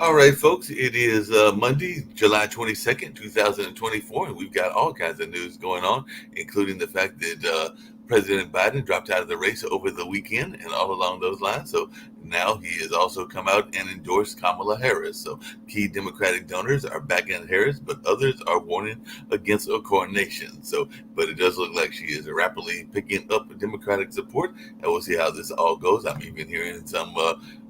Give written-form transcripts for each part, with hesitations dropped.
All right, folks, it is Monday, July 22nd, 2024, and we've got all kinds of news going on, including the fact that President Biden dropped out of the race over the weekend and all along those lines. So now he has also come out and endorsed Kamala Harris. So key Democratic donors are backing Harris, but others are warning against a coronation. But it does look like she is rapidly picking up Democratic support, and we'll see how this all goes. I'm even hearing some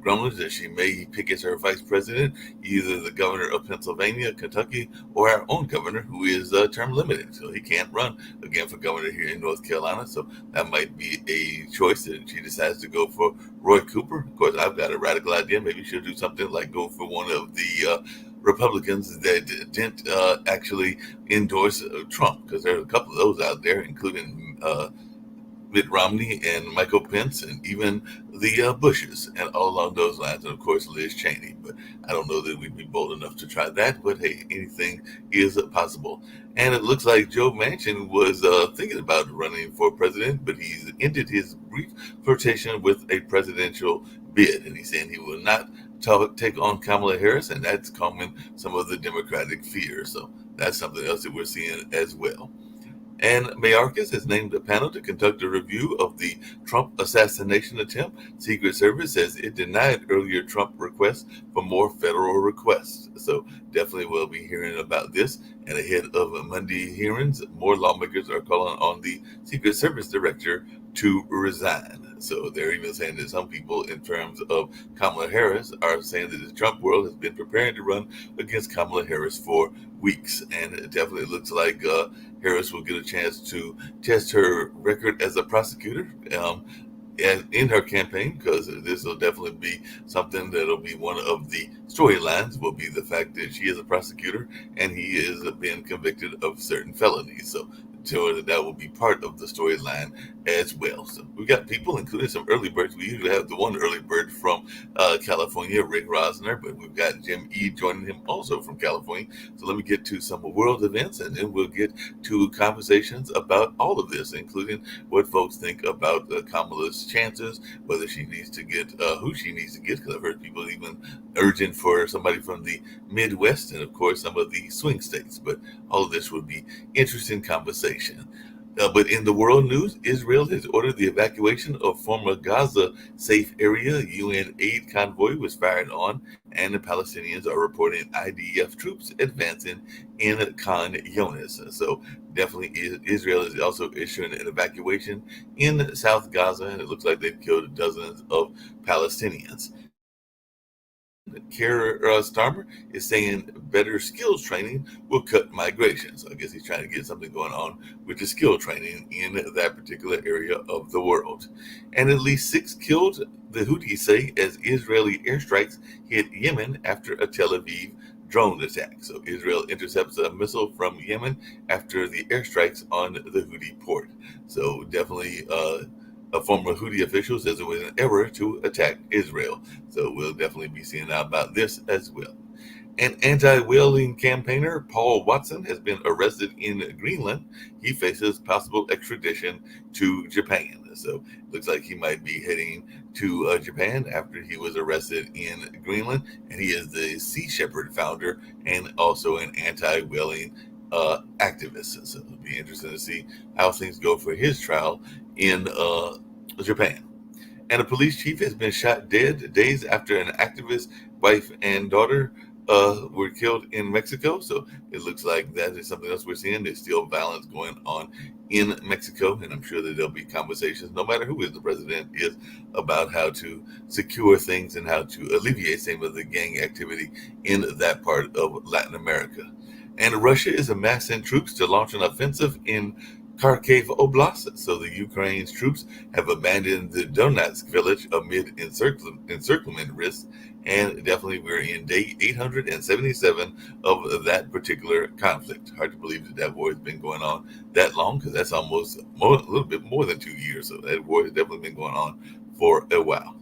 grumblings that she may pick as her vice president either the governor of Pennsylvania, Kentucky, or our own governor, who is term limited. So he can't run again for governor here in North Carolina. So that might be a choice that she decides to go for Roy Cooper. Of course, I've got a radical idea. Maybe she'll do something like go for one of the Republicans that didn't actually endorse Trump, because there's a couple of those out there, including Mitt Romney and Michael Pence, and even the Bushes, and all along those lines, and of course Liz Cheney. But I don't know that we'd be bold enough to try that. But hey, anything is possible. And it looks like Joe Manchin was thinking about running for president, but he's ended his brief flirtation with a presidential bid, and he's saying he will not take on Kamala Harris, and that's calming some of the Democratic fears. So that's something else that we're seeing as well. And Mayorkas has named a panel to conduct a review of the Trump assassination attempt. Secret Service says it denied earlier Trump requests for more federal requests. So definitely we'll be hearing about this. And ahead of Monday hearings, more lawmakers are calling on the Secret Service director to resign. So they're even saying that some people, in terms of Kamala Harris, are saying that the Trump world has been preparing to run against Kamala Harris for weeks. And it definitely looks like Harris will get a chance to test her record as a prosecutor in her campaign, because this will definitely be something that'll be one of the storylines, will be the fact that she is a prosecutor and he is being convicted of certain felonies. So that will be part of the storyline as well. So we've got people, including some early birds. We usually have the one early bird from California, Rick Rosner, but we've got Jim E. joining him also from California. So let me get to some world events, and then we'll get to conversations about all of this, including what folks think about Kamala's chances, whether she needs to get who she needs to get, because I've heard people even urging for somebody from the Midwest and, of course, some of the swing states. But all of this would be interesting conversation. But in the world news, Israel has ordered the evacuation of former Gaza safe area. UN aid convoy was fired on, and the Palestinians are reporting IDF troops advancing in Khan Younis. So definitely Israel is also issuing an evacuation in South Gaza, and it looks like they've killed dozens of Palestinians. Keir Starmer is saying better skills training will cut migration. So I guess he's trying to get something going on with the skill training in that particular area of the world. And at least 6 killed, the Houthis say, as Israeli airstrikes hit Yemen after a Tel Aviv drone attack. So Israel intercepts a missile from Yemen after the airstrikes on the Houthi port. So definitely a former Houthi official says it was an error to attack Israel. So we'll definitely be seeing out about this as well. An anti-whaling campaigner, Paul Watson, has been arrested in Greenland. He faces possible extradition to Japan. So it looks like he might be heading to Japan after he was arrested in Greenland. And he is the Sea Shepherd founder and also an anti-whaling activist. So it'll be interesting to see how things go for his trial in Japan. And a police chief has been shot dead days after an activist's wife and daughter were killed in Mexico. So it looks like that is something else we're seeing. There's still violence going on in Mexico, and I'm sure that there'll be conversations, no matter who is the president is, about how to secure things and how to alleviate some of the gang activity in that part of Latin America. And Russia is amassing troops to launch an offensive in Kharkiv Oblast. So the Ukraine's troops have abandoned the Donetsk village amid encirclement risks. And definitely we're in day 877 of that particular conflict. Hard to believe that war has been going on that long, because that's almost a little bit more than 2 years. So that war has definitely been going on for a while.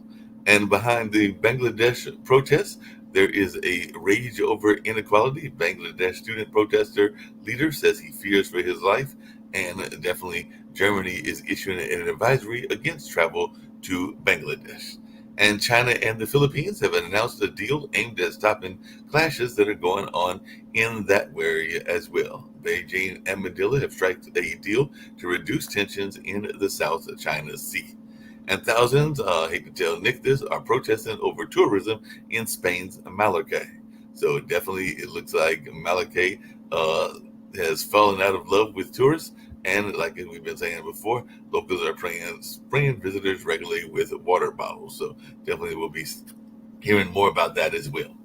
And behind the Bangladesh protests, there is a rage over inequality. Bangladesh student protester leader says he fears for his life, and definitely Germany is issuing an advisory against travel to Bangladesh. And China and the Philippines have announced a deal aimed at stopping clashes that are going on in that area as well. Beijing and Manila have struck a deal to reduce tensions in the South China Sea. And thousands, I hate to tell Nick this, are protesting over tourism in Spain's Malacca. So definitely, it looks like Malacca has fallen out of love with tourists. And like we've been saying before, locals are spraying visitors regularly with water bottles. So definitely we'll be hearing more about that as well.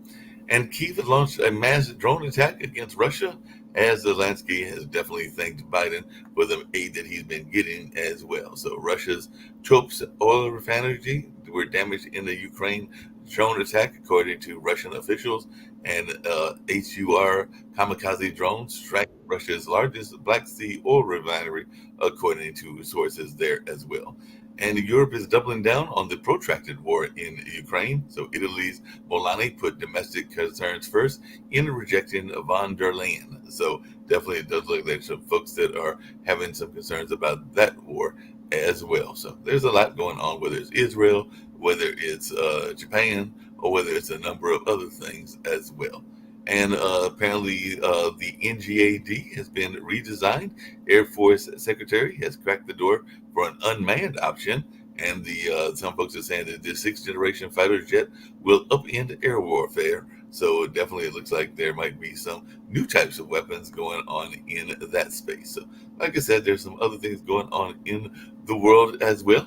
And Kiev has launched a mass drone attack against Russia, as Zelensky has definitely thanked Biden for the aid that he's been getting as well. So Russia's Tops oil refinery were damaged in the Ukraine drone attack, according to Russian officials. And HUR kamikaze drones strike Russia's largest Black Sea oil refinery, according to sources there as well. And Europe is doubling down on the protracted war in Ukraine. So Italy's Bolani put domestic concerns first in rejecting von der Leyen. So definitely it does look like there's some folks that are having some concerns about that war as well. So there's a lot going on, whether it's Israel, whether it's Japan, or whether it's a number of other things as well. And apparently, the NGAD has been redesigned. Air Force Secretary has cracked the door for an unmanned option, and the some folks are saying that the sixth generation fighter jet will upend air warfare. So definitely, it looks like there might be some new types of weapons going on in that space. So, like I said, there's some other things going on in the world as well,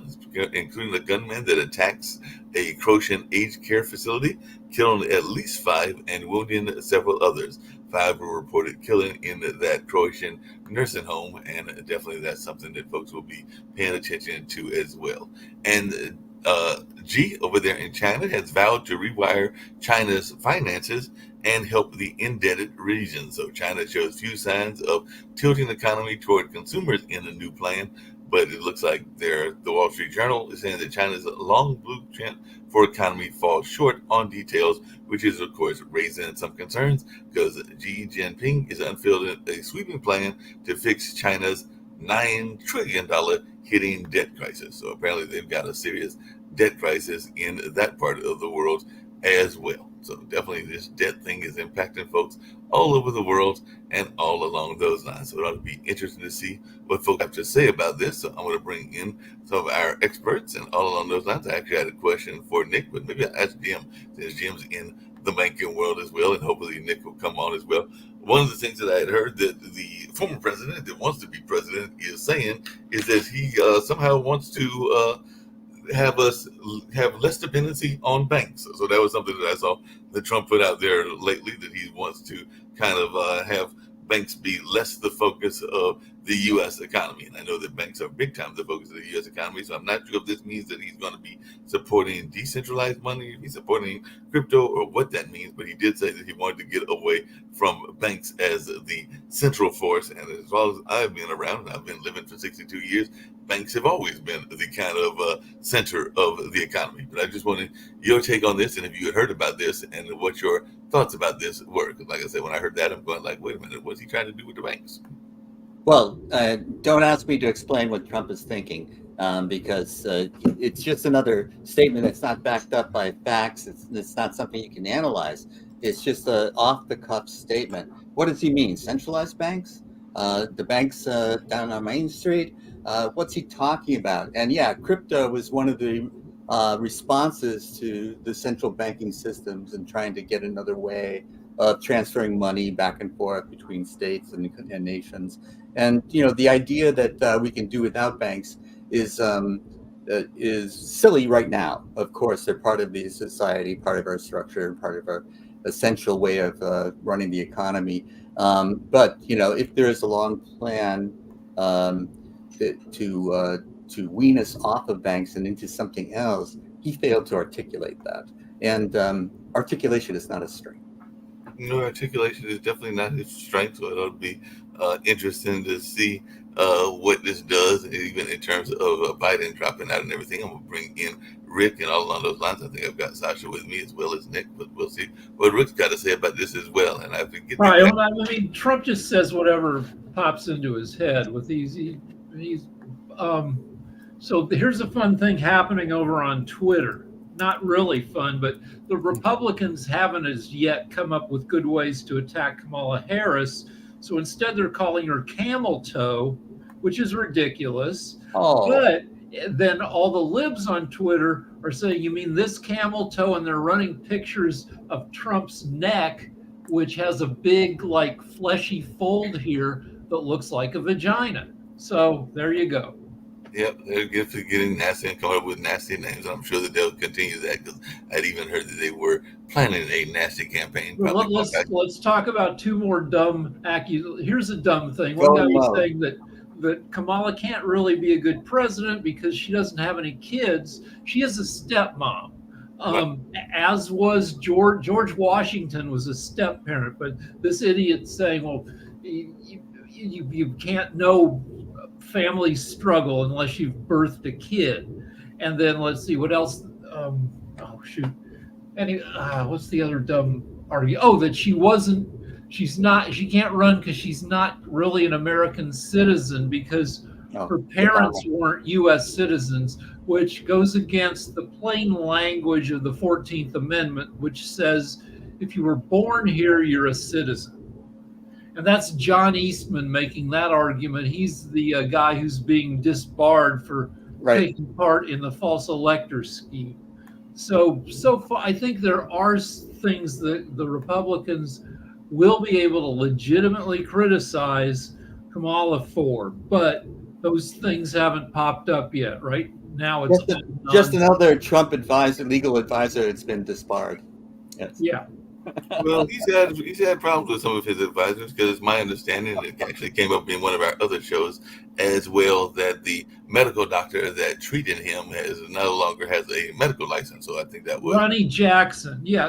including a gunman that attacks a Croatian aged care facility, killing at least 5 and wounding several others. 5 were reported killing in that Croatian nursing home, and definitely that's something that folks will be paying attention to as well. And Xi over there in China has vowed to rewire China's finances and help the indebted region. So China shows few signs of tilting the economy toward consumers in the new plan, but it looks like the Wall Street Journal is saying that China's long blueprint for economy falls short on details, which is of course raising some concerns because Xi Jinping is unveiling a sweeping plan to fix China's $9 trillion hitting debt crisis. So apparently they've got a serious debt crisis in that part of the world as well. So definitely this debt thing is impacting folks all over the world and all along those lines. So it ought to be interesting to see what folks have to say about this. So I'm going to bring in some of our experts and all along those lines. I actually had a question for Nick, but maybe I'll ask Jim, since Jim's in the banking world as well, and hopefully Nick will come on as well. One of the things that I had heard that the former president that wants to be president is saying is that he somehow wants to have us have less dependency on banks. So that was something that I saw that Trump put out there lately, that he wants to kind of have banks be less the focus of the U.S. economy. And I know that banks are big time the focus of the U.S. economy. So I'm not sure if this means that he's going to be supporting decentralized money, if he's supporting crypto, or what that means. But he did say that he wanted to get away from banks as the central force. And as long as I've been around, and I've been living for 62 years, banks have always been the kind of center of the economy. But I just wanted your take on this, and if you had heard about this, and what your thoughts about this were. Because like I said, when I heard that, I'm going like, wait a minute, what's he trying to do with the banks? Well, don't ask me to explain what Trump is thinking, because it's just another statement that's not backed up by facts. It's not something you can analyze. It's just an off-the-cuff statement. What does he mean? Centralized banks? The banks down on Main Street? What's he talking about? And yeah, crypto was one of the responses to the central banking systems and trying to get another way of transferring money back and forth between states and nations. And the idea that we can do without banks is silly right now. Of course, they're part of the society, part of our structure, part of our essential way of running the economy. But if there is a long plan to wean us off of banks and into something else, he failed to articulate that. And articulation is not a strength. No, articulation is definitely not his strength, so it'll be interesting to see what this does, even in terms of Biden dropping out and everything. I'm going to bring in Rick and all along those lines. I think I've got Sasha with me as well as Nick, but we'll see what Rick's got to say about this as well. And I have to get right. Well, I mean, Trump just says whatever pops into his head with these. So here's a fun thing happening over on Twitter. not really fun, but the Republicans haven't as yet come up with good ways to attack Kamala Harris. So instead, they're calling her camel toe, which is ridiculous. Oh, But then all the libs on Twitter are saying, you mean this camel toe? And they're running pictures of Trump's neck, which has a big, like, fleshy fold here that looks like a vagina. So there you go. Yep, they're getting nasty and coming up with nasty names. I'm sure that they'll continue that because I'd even heard that they were planning a nasty campaign. Well, let's talk about two more dumb accusations. Here's a dumb thing. One guy was saying that Kamala can't really be a good president because she doesn't have any kids. She has a stepmom. As was George Washington was a step parent, but this idiot saying, well, you can't know family struggle unless you've birthed a kid. And then let's see what else. Oh shoot. What's the other dumb argument? Oh, that she can't run because she's not really an American citizen because her parents weren't U.S. citizens, which goes against the plain language of the 14th Amendment, which says if you were born here, you're a citizen. And that's John Eastman making that argument. He's the guy who's being disbarred for taking part in the false elector scheme. So far, I think there are things that the Republicans will be able to legitimately criticize Kamala for, but those things haven't popped up yet. Right now, it's just another Trump legal advisor that's been disbarred. Yes. Yeah. Well, he's had problems with some of his advisors because it's my understanding, it actually came up in one of our other shows as well, that the medical doctor that treated him no longer has a medical license. So I think that was Ronnie Jackson. I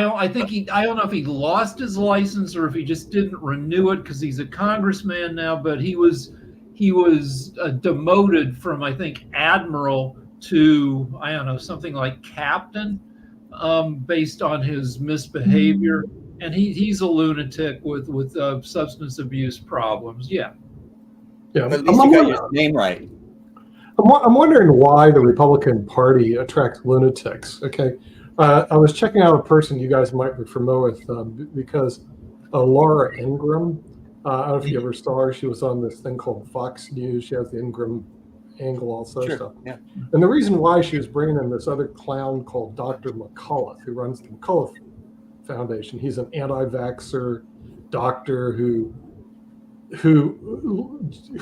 don't know if he lost his license or if he just didn't renew it because he's a congressman now, but he was demoted from, I think, admiral to, I don't know, something like captain, based on his misbehavior. And he's a lunatic with substance abuse problems. Yeah. But at least you got your name right. I'm wondering why the Republican Party attracts lunatics. Okay. I was checking out a person you guys might be familiar with because Laura Ingraham, I don't know if you ever saw her. She was on this thing called Fox News. She has the Ingraham angle, also stuff. Yeah. And the reason why she was bringing in this other clown called Dr. McCullough, who runs the McCullough Foundation. He's an anti-vaxxer doctor who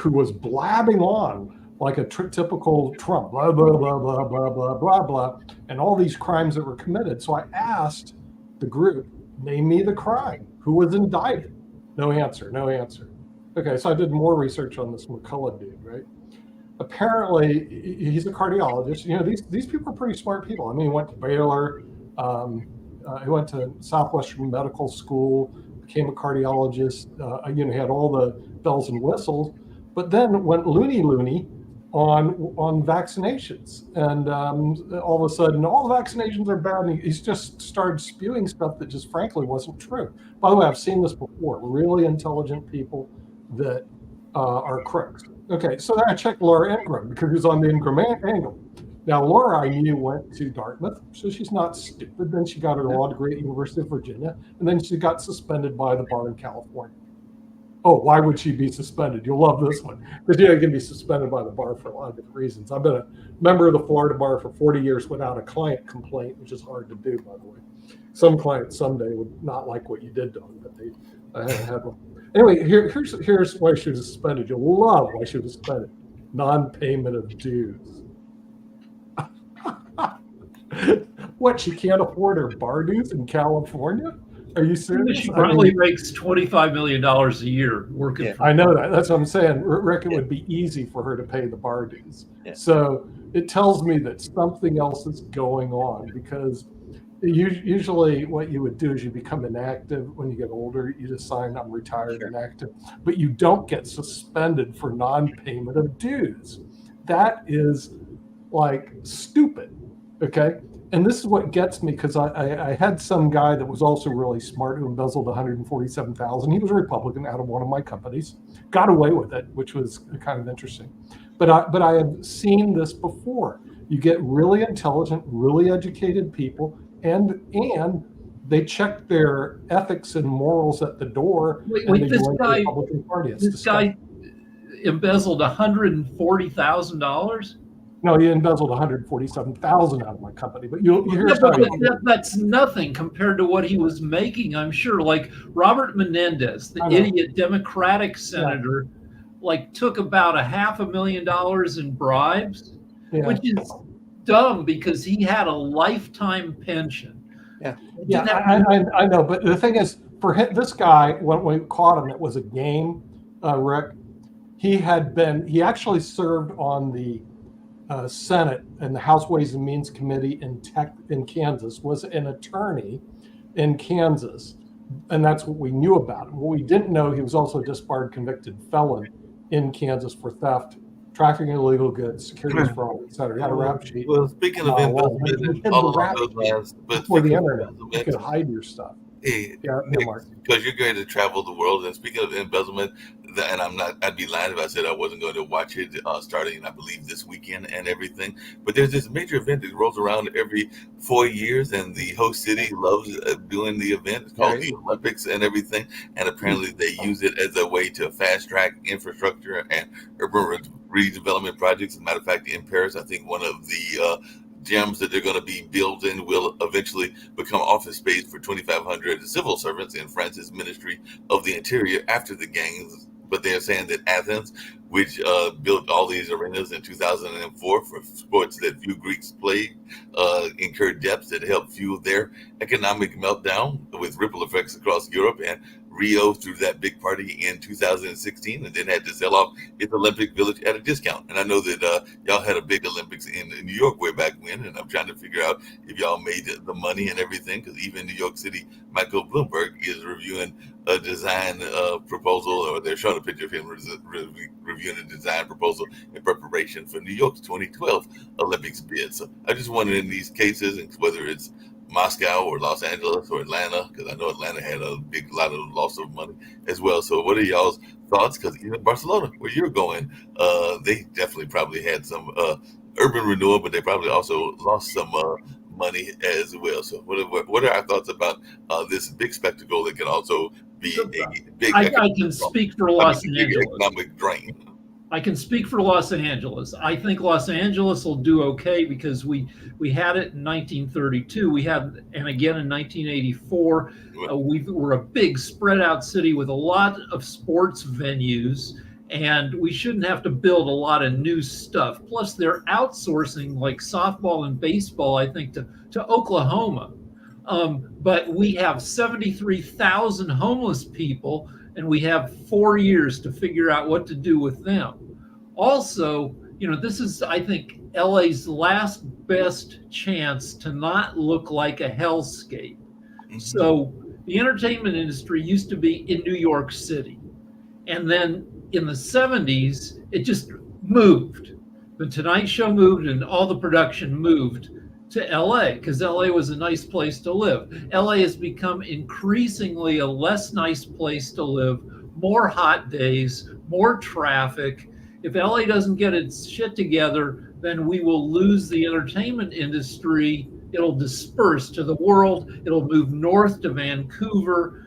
was blabbing on like a typical Trump, blah, blah, blah, blah, blah, blah, blah, blah, and all these crimes that were committed. So I asked the group, name me the crime. Who was indicted? No answer. Okay, so I did more research on this McCullough dude, right? Apparently, he's a cardiologist. You know, these people are pretty smart people. I mean, he went to Baylor. He went to Southwestern Medical School, became a cardiologist. He had all the bells and whistles, but then went loony on vaccinations. And all of a sudden, all vaccinations are bad. And he's just started spewing stuff that just frankly wasn't true. By the way, I've seen this before. Really intelligent people that are crooks. Okay, so then I checked Laura Ingraham because he was on the Ingraham angle. Now, Laura, I knew, went to Dartmouth, so she's not stupid. Then she got her law degree at University of Virginia, and then she got suspended by the bar in California. Oh, why would she be suspended? You'll love this one. Because you can be suspended by the bar for a lot of different reasons. I've been a member of the Florida bar for 40 years without a client complaint, which is hard to do, by the way. Some clients someday would not like what you did to them, but I haven't had one. Anyway, here's why she was suspended. You'll love why she was suspended. Non-payment of dues. What, she can't afford her bar dues in California? Are you serious? She probably makes $25 million a year working. Yeah, I know that. That's what I'm saying. Rick, it would be easy for her to pay the bar dues. Yeah. So it tells me that something else is going on, because usually what you would do is you become inactive when you get older. You just sign, I'm retired, inactive. But you don't get suspended for non-payment of dues. That is like stupid. Okay. And this is what gets me, because I had some guy that was also really smart who embezzled $147,000. He was a Republican out of one of my companies, got away with it, which was kind of interesting. But I have seen this before. You get really intelligent, really educated people, and they check their ethics and morals at the door. Wait, this join the guy, Republican Party. this guy embezzled $140,000. No, he embezzled $147,000 out of my company. But that's nothing compared to what he was making. I'm sure. Like Robert Menendez, the idiot Democratic senator, like took about $500,000 in bribes, which is dumb because he had a lifetime pension. I know. But the thing is, for him, this guy, when we caught him, it was a game, Rick. He actually served on the Senate and the House Ways and Means Committee in Kansas, was an attorney in Kansas. And that's what we knew about him. What we didn't know, he was also a disbarred convicted felon in Kansas for theft, trafficking illegal goods, securities fraud, et cetera. He had a rap sheet. Well, speaking of embezzlement, before the internet, you could hide your stuff. Because you're going to travel the world. And speaking of embezzlement, and I'd be lying if I said I wasn't going to watch it starting, I believe, this weekend and everything. But there's this major event that rolls around every 4 years, and the host city loves doing the event. It's called the Olympics and everything. And apparently they use it as a way to fast track infrastructure and urban redevelopment projects. As a matter of fact, in Paris, I think one of the gyms that they're going to be building will eventually become office space for 2,500 civil servants in France's Ministry of the Interior after the gangs. But they're saying that Athens, which built all these arenas in 2004 for sports that few Greeks played, incurred debts that helped fuel their economic meltdown with ripple effects across Europe. And Rio threw that big party in 2016 and then had to sell off its Olympic Village at a discount. And I know that y'all had a big Olympics in New York way back when, and I'm trying to figure out if y'all made the money and everything, because even New York City, Michael Bloomberg is reviewing a design proposal, or they're showing a picture of him reviewing a design proposal in preparation for New York's 2012 Olympics bid. So I just wondered in these cases, whether it's Moscow or Los Angeles or Atlanta, because I know Atlanta had a big lot of loss of money as well. So what are y'all's thoughts? Because even Barcelona, where you're going, they definitely probably had some urban renewal, but they probably also lost some money as well. So what are our thoughts about this big spectacle that can also be a big I can speak for Los Angeles. Economic drain. I can speak for Los Angeles. I think Los Angeles will do okay because we had it in 1932. We had, and again in 1984. We were a big spread out city with a lot of sports venues, and we shouldn't have to build a lot of new stuff. Plus, they're outsourcing like softball and baseball, I think, to Oklahoma. But we have 73,000 homeless people, and we have 4 years to figure out what to do with them. Also, this is, I think, LA's last best chance to not look like a hellscape. Mm-hmm. So the entertainment industry used to be in New York City. And then in the 70s, it just moved. The Tonight Show moved and all the production moved to LA because LA was a nice place to live. LA has become increasingly a less nice place to live, more hot days, more traffic. If LA doesn't get its shit together, then we will lose the entertainment industry. It'll disperse to the world. It'll move north to Vancouver.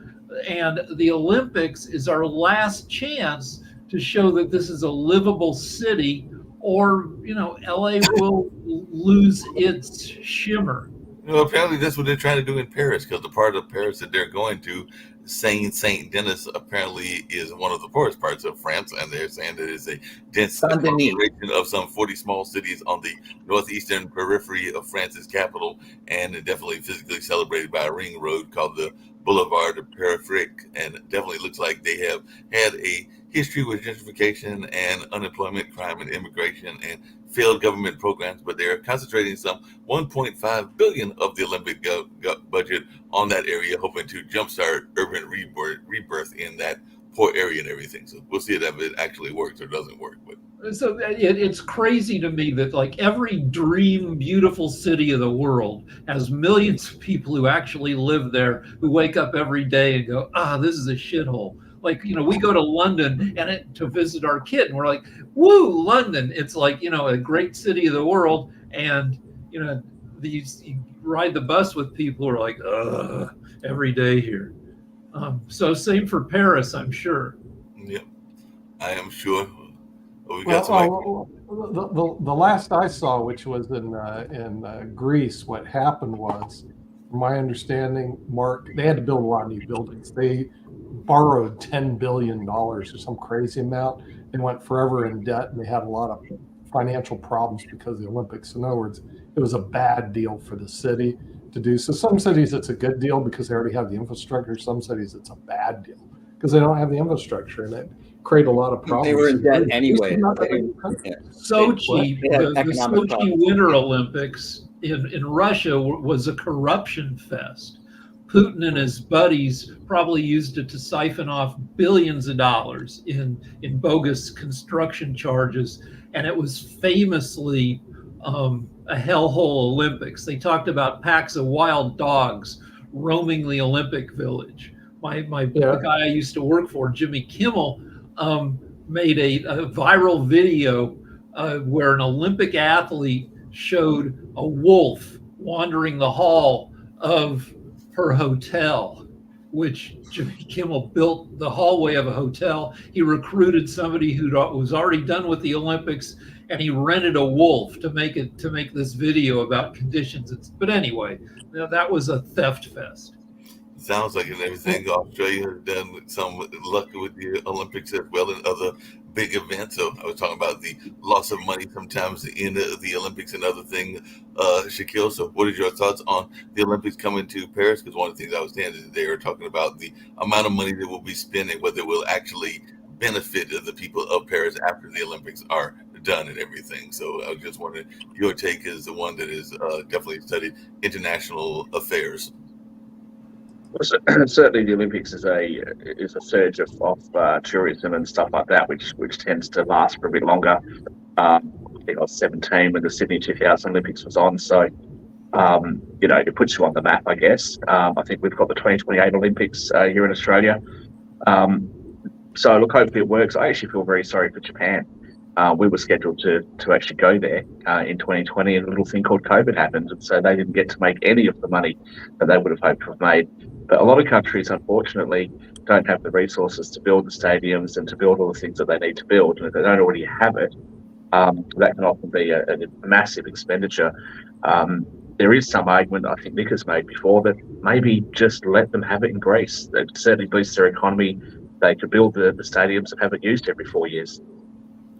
And the Olympics is our last chance to show that this is a livable city, or LA will lose its shimmer. Apparently that's what they're trying to do in Paris, because the part of Paris that they're going to, Saint Denis, apparently is one of the poorest parts of France, and they're saying that it's a dense agglomeration of some 40 small cities on the northeastern periphery of France's capital, and definitely physically celebrated by a ring road called the Boulevard Périphérique, and it definitely looks like they have had a history with gentrification and unemployment, crime, and immigration, and failed government programs, but they're concentrating some $1.5 billion of the Olympic budget on that area, hoping to jumpstart urban rebirth in that poor area and everything. So we'll see if it actually works or doesn't work. But so it's crazy to me that like every dream, beautiful city of the world has millions of people who actually live there, who wake up every day and go, this is a shithole. Like, we go to London to visit our kid, and we're like, woo, London. It's like, a great city of the world. And, you ride the bus with people who are like, ugh, every day here. So same for Paris, I'm sure. Yep, I am sure. The last I saw, which was in Greece, what happened was, from my understanding, Mark, they had to build a lot of new buildings. They borrowed $10 billion or some crazy amount and went forever in debt, and they had a lot of financial problems because of the Olympics. In other words, it was a bad deal for the city to do. So some cities it's a good deal because they already have the infrastructure. Some cities it's a bad deal because they don't have the infrastructure, and it created a lot of problems. They were in debt anyway. Sochi, the Sochi Winter Olympics in Russia was a corruption fest. Putin and his buddies probably used it to siphon off billions of dollars in bogus construction charges, and it was famously a hellhole Olympics. They talked about packs of wild dogs roaming the Olympic Village. The guy I used to work for, Jimmy Kimmel, made a viral video where an Olympic athlete showed a wolf wandering the hall of her hotel, which Jimmy Kimmel built the hallway of a hotel. He recruited somebody who was already done with the Olympics, and he rented a wolf to make this video about conditions. But anyway, that was a theft fest. Sounds like in everything. Australia has done some luck with the Olympics as well and other big events. So I was talking about the loss of money sometimes in the Olympics and other things, Shaquille. So what is your thoughts on the Olympics coming to Paris? Because one of the things I was saying is they are talking about the amount of money that we'll be spending, whether it will actually benefit the people of Paris after the Olympics are done and everything. So I was just wondering, your take is the one that is definitely studied international affairs. Well, certainly, the Olympics is a surge of tourism and stuff like that, which tends to last for a bit longer. I think I was 17 when the Sydney 2000 Olympics was on, so it puts you on the map, I guess. I think we've got the 2028 Olympics here in Australia. So look, hopefully it works. I actually feel very sorry for Japan. We were scheduled to actually go there in 2020, and a little thing called COVID happened, and so they didn't get to make any of the money that they would have hoped to have made. But a lot of countries, unfortunately, don't have the resources to build the stadiums and to build all the things that they need to build. And if they don't already have it, that can often be a massive expenditure. There is some argument I think Nick has made before that maybe just let them have it in Greece. That certainly boosts their economy. They could build the stadiums and have it used every 4 years.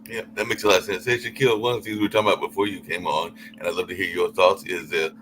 Yeah, that makes a lot of sense. Hey, Shaquille, one of the things we were talking about before you came on, and I'd love to hear your thoughts, is that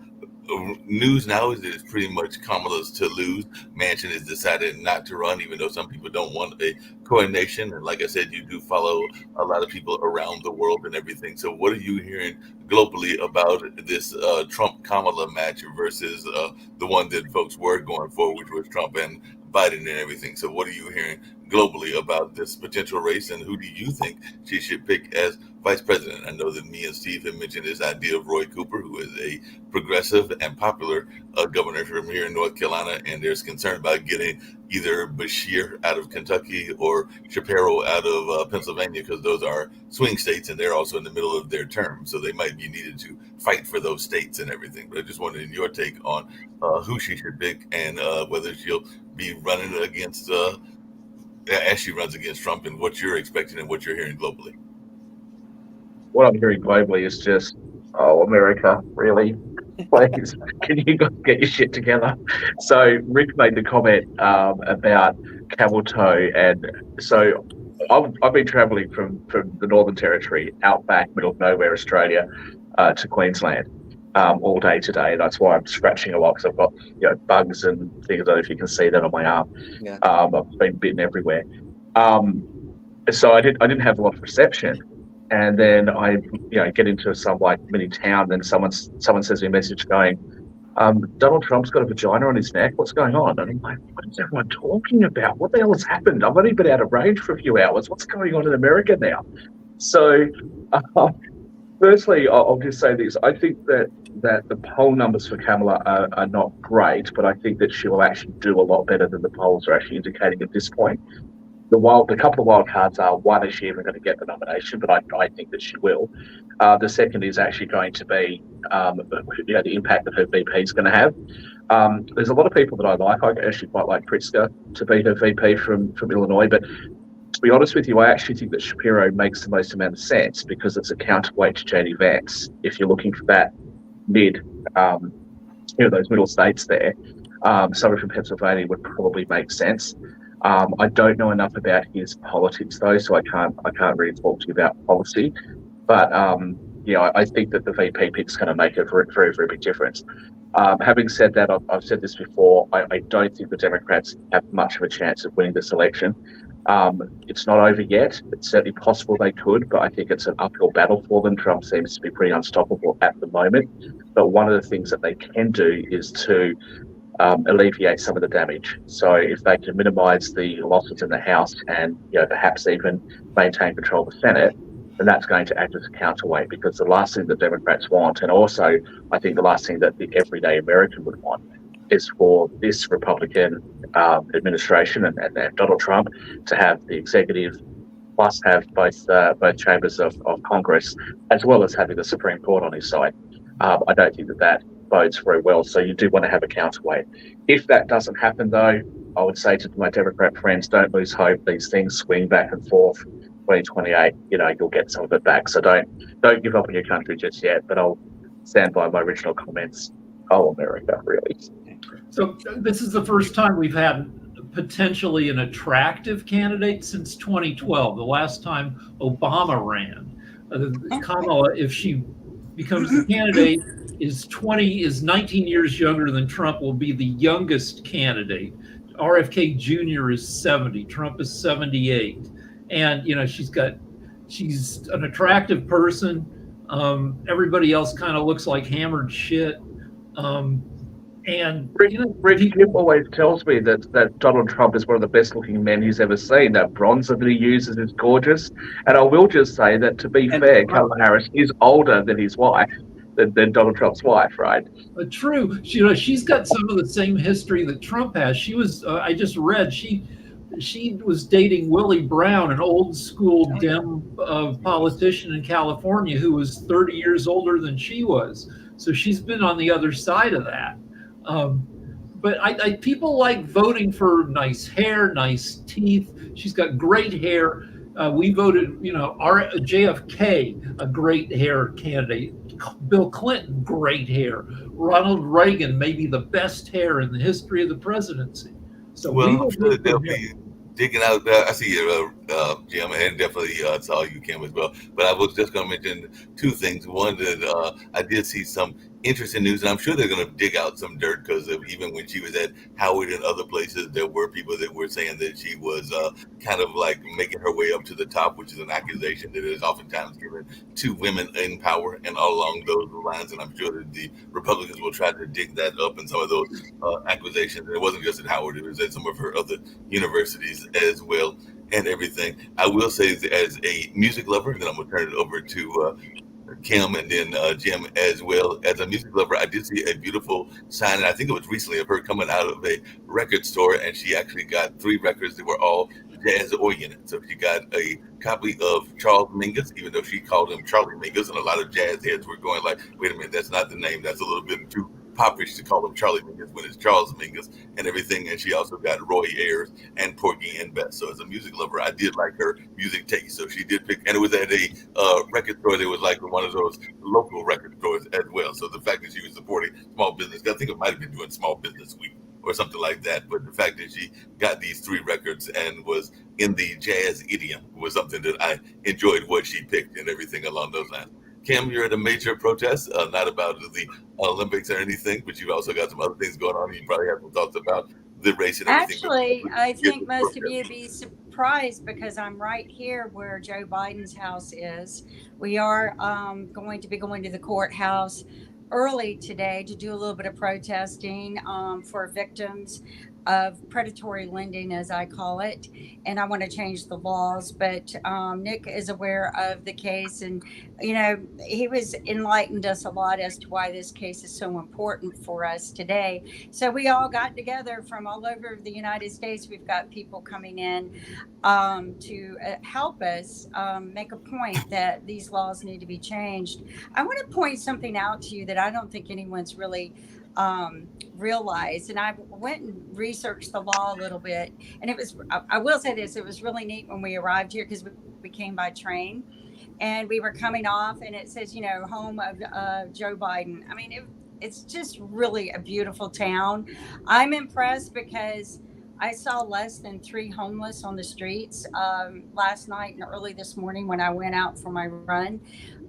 news now is that it's pretty much Kamala's to lose. Manchin has decided not to run, even though some people don't want a coronation. And like I said, you do follow a lot of people around the world and everything. So what are you hearing globally about this Trump-Kamala match versus the one that folks were going for, which was Trump and Biden and everything? So what are you hearing globally about this potential race, and who do you think she should pick as vice president? I know that me and Steve have mentioned this idea of Roy Cooper, who is a progressive and popular governor from here in North Carolina, and there's concern about getting either Beshear out of Kentucky or Shapiro out of Pennsylvania, because those are swing states and they're also in the middle of their term, so they might be needed to fight for those states and everything. But I just wanted your take on who she should pick and whether she'll be running against as she runs against Trump, and what you're expecting and what you're hearing globally. What I'm hearing globally is just, America, really? Please, can you guys get your shit together? So Rick made the comment about camel toe, and so I've been travelling from the Northern Territory, outback, middle of nowhere, Australia, to Queensland all day today. That's why I'm scratching a lot, because I've got bugs and things. I don't know if you can see that on my arm. Yeah. I've been bitten everywhere. So I didn't have a lot of reception. And then I, get into some mini town, and someone sends me a message going, Donald Trump's got a vagina on his neck. What's going on? And I'm like, what is everyone talking about? What the hell has happened? I've only been out of range for a few hours. What's going on in America now? So, firstly, I'll just say this. I think that the poll numbers for Kamala are not great, but I think that she will actually do a lot better than the polls are actually indicating at this point. the couple of wild cards are, one, is she even going to get the nomination? But I think that she will. The second is actually going to be the impact that her VP is going to have. There's a lot of people that I like. I actually quite like Pritzker to be her VP from Illinois, but to be honest with you, I actually think that Shapiro makes the most amount of sense because it's a counterweight to JD Vance. If you're looking for that those middle states there, somebody from Pennsylvania would probably make sense. I don't know enough about his politics though, so I can't really talk to you about policy. But I think that the VP pick is going to make a very, very, very big difference. Having said that, I've said this before. I don't think the Democrats have much of a chance of winning this election. It's not over yet. It's certainly possible they could, but I think it's an uphill battle for them. Trump seems to be pretty unstoppable at the moment. But one of the things that they can do is to alleviate some of the damage. So if they can minimise the losses in the House and perhaps even maintain control of the Senate, then that's going to act as a counterweight, because the last thing that Democrats want, and also I think the last thing that the everyday American would want, is for this Republican administration and Donald Trump to have the executive plus have both chambers of Congress, as well as having the Supreme Court on his side. I don't think that bodes very well. So you do want to have a counterweight. If that doesn't happen, though, I would say to my Democrat friends, don't lose hope. These things swing back and forth. 2028, you'll get some of it back. So don't give up on your country just yet. But I'll stand by my original comments. Oh, America, really. So this is the first time we've had potentially an attractive candidate since 2012. The last time Obama ran. Kamala, if she becomes the candidate, is 19 years younger than Trump, will be the youngest candidate. RFK Jr. is 70. Trump is 78. And, she's an attractive person. Everybody else kind of looks like hammered shit. Rick Kip always tells me that Donald Trump is one of the best looking men he's ever seen. That bronzer that he uses is gorgeous. And I will just say that, to be fair, Kamala Harris is older than his wife, than Donald Trump's wife, right? True. She's got some of the same history that Trump has. She was, I just read, she was dating Willie Brown, an old school Dem politician in California who was 30 years older than she was. So she's been on the other side of that. But people like voting for nice hair, nice teeth. She's got great hair. We voted, JFK, a great hair candidate. Bill Clinton, great hair. Ronald Reagan, maybe the best hair in the history of the presidency. So I'm sure they'll be digging out. I see you, Jim, and definitely saw you, Kim, as well. But I was just going to mention two things. One, that I did see some interesting news, and I'm sure they're going to dig out some dirt, because even when she was at Howard and other places, there were people that were saying that she was kind of like making her way up to the top, which is an accusation that is oftentimes given to women in power and all along those lines. And I'm sure that the Republicans will try to dig that up in some of those accusations. And it wasn't just at Howard, it was at some of her other universities as well and everything. I will say, as a music lover, then I'm going to turn it over to Kim and then Jim as well. As a music lover, I did see a beautiful sign, and I think it was recently, of her coming out of a record store, and she actually got 3 records that were all jazz oriented. So she got a copy of Charles Mingus, even though she called him Charlie Mingus, and a lot of jazz heads were going like, wait a minute, that's not the name, that's a little bit too popish to call him Charlie Mingus when it's Charles Mingus and everything. And she also got Roy Ayers and Porgy and Bess. So as a music lover, I did like her music taste. So she did pick, and it was at a record store that was like one of those local record stores as well. So the fact that she was supporting small business, I think it might have been doing Small Business Week or something like that. But the fact that she got these 3 records and was in the jazz idiom was something that I enjoyed what she picked and everything along those lines. Kim, you're at a major protest, not about the Olympics or anything, but you've also got some other things going on. You probably have some thoughts about the race and everything. Actually, I think most of you be surprised, because I'm right here where Joe Biden's house is. We are going to be going to the courthouse early today to do a little bit of protesting for victims of predatory lending, as I call it, and I want to change the laws. But Nick is aware of the case, and he was enlightened us a lot as to why this case is so important for us today. So we all got together from all over the United States. We've got people coming in to help us make a point that these laws need to be changed. I want to point something out to you that I don't think anyone's really realized, and I went and researched the law a little bit, and I will say this, it was really neat when we arrived here, because we came by train and we were coming off, and it says home of Joe Biden. I mean, it's just really a beautiful town. I'm impressed because I saw less than 3 homeless on the streets last night and early this morning when I went out for my run.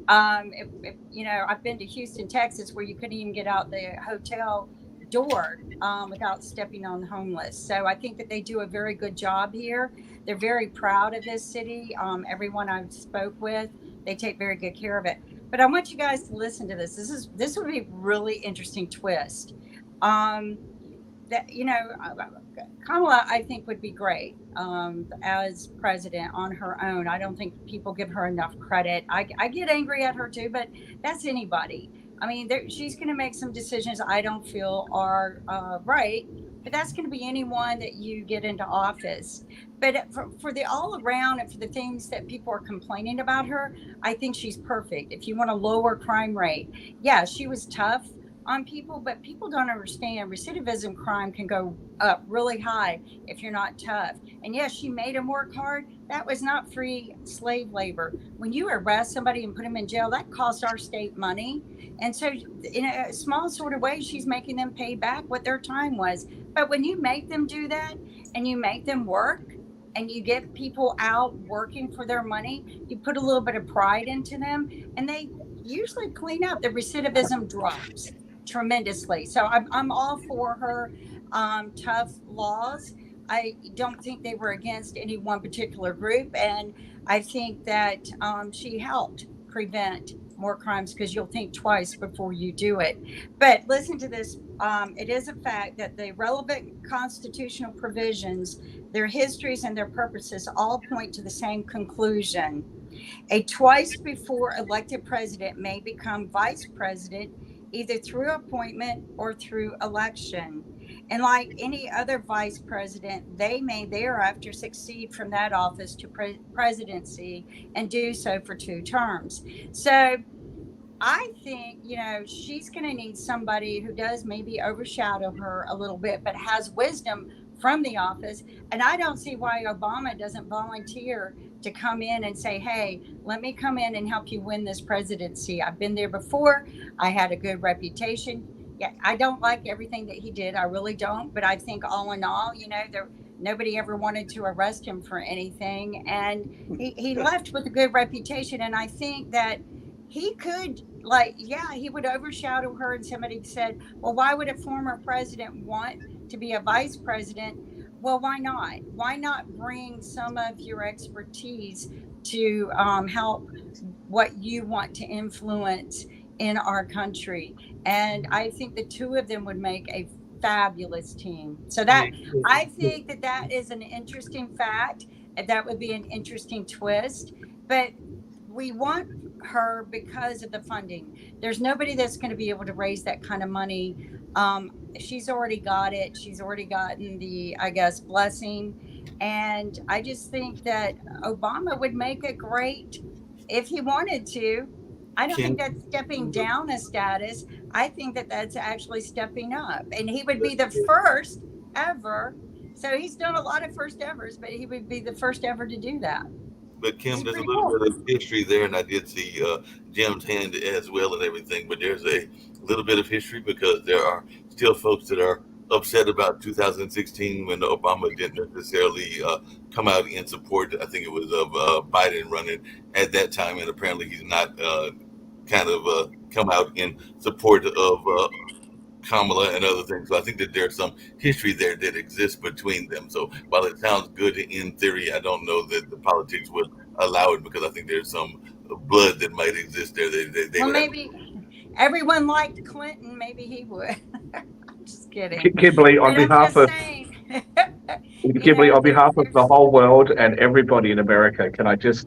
I've been to Houston, Texas, where you couldn't even get out the hotel door without stepping on homeless. So I think that they do a very good job here. They're very proud of this city. Everyone I've spoke with, they take very good care of it. But I want you guys to listen to this. This would be a really interesting twist. Kamala, I think, would be great as president on her own. I don't think people give her enough credit. I get angry at her too, but that's anybody. I mean, she's going to make some decisions I don't feel are right, but that's going to be anyone that you get into office. But for the all around and for the things that people are complaining about her, I think she's perfect. If you want a lower crime rate, yeah, she was tough on people, but people don't understand recidivism crime can go up really high if you're not tough. And yes, she made them work hard. That was not free slave labor. When you arrest somebody and put them in jail, that costs our state money. And so in a small sort of way, she's making them pay back what their time was. But when you make them do that and you make them work and you get people out working for their money, you put a little bit of pride into them, and they usually clean up. The recidivism drops tremendously. So I'm all for her tough laws. I don't think they were against any one particular group, and I think that she helped prevent more crimes, because you'll think twice before you do it. But listen to this. It is a fact that the relevant constitutional provisions, their histories and their purposes all point to the same conclusion. A twice before elected president may become vice president either through appointment or through election. And like any other vice president, they may thereafter succeed from that office to presidency and do so for 2 terms. So I think, she's going to need somebody who does maybe overshadow her a little bit, but has wisdom from the office. And I don't see why Obama doesn't volunteer to come in and say, hey, let me come in and help you win this presidency. I've been there before. I had a good reputation. Yeah, I don't like everything that he did. I really don't. But I think all in all, nobody ever wanted to arrest him for anything. And he left with a good reputation. And I think that he could, he would overshadow her. And somebody said, well, why would a former president want to be a vice president? Well, why not? Why not bring some of your expertise to help what you want to influence in our country? And I think the 2 of them would make a fabulous team. So I think that is an interesting fact. That would be an interesting twist. But we want her because of the funding. There's nobody that's going to be able to raise that kind of money. She's already got it. She's already gotten the, blessing. And I just think that Obama would make a great, if he wanted to. I don't think that's stepping down a status. I think that that's actually stepping up. And he would be the first ever. So he's done a lot of first evers, but he would be the first ever to do that. But Kim, there's a little bit of history there, and I did see Jim's hand as well and everything. But there's a little bit of history because there are still folks that are upset about 2016 when Obama didn't necessarily come out in support. I think it was of Biden running at that time, and apparently he's not come out in support of Kamala and other things. So I think that there's some history there that exists between them. So while it sounds good in theory, I don't know that the politics would allow it, because I think there's some blood that might exist there. Maybe everyone liked Clinton. Maybe he would. I'm just kidding. Kimberly, on behalf of Kimberly, on behalf of the there's whole world and everybody in America, can I just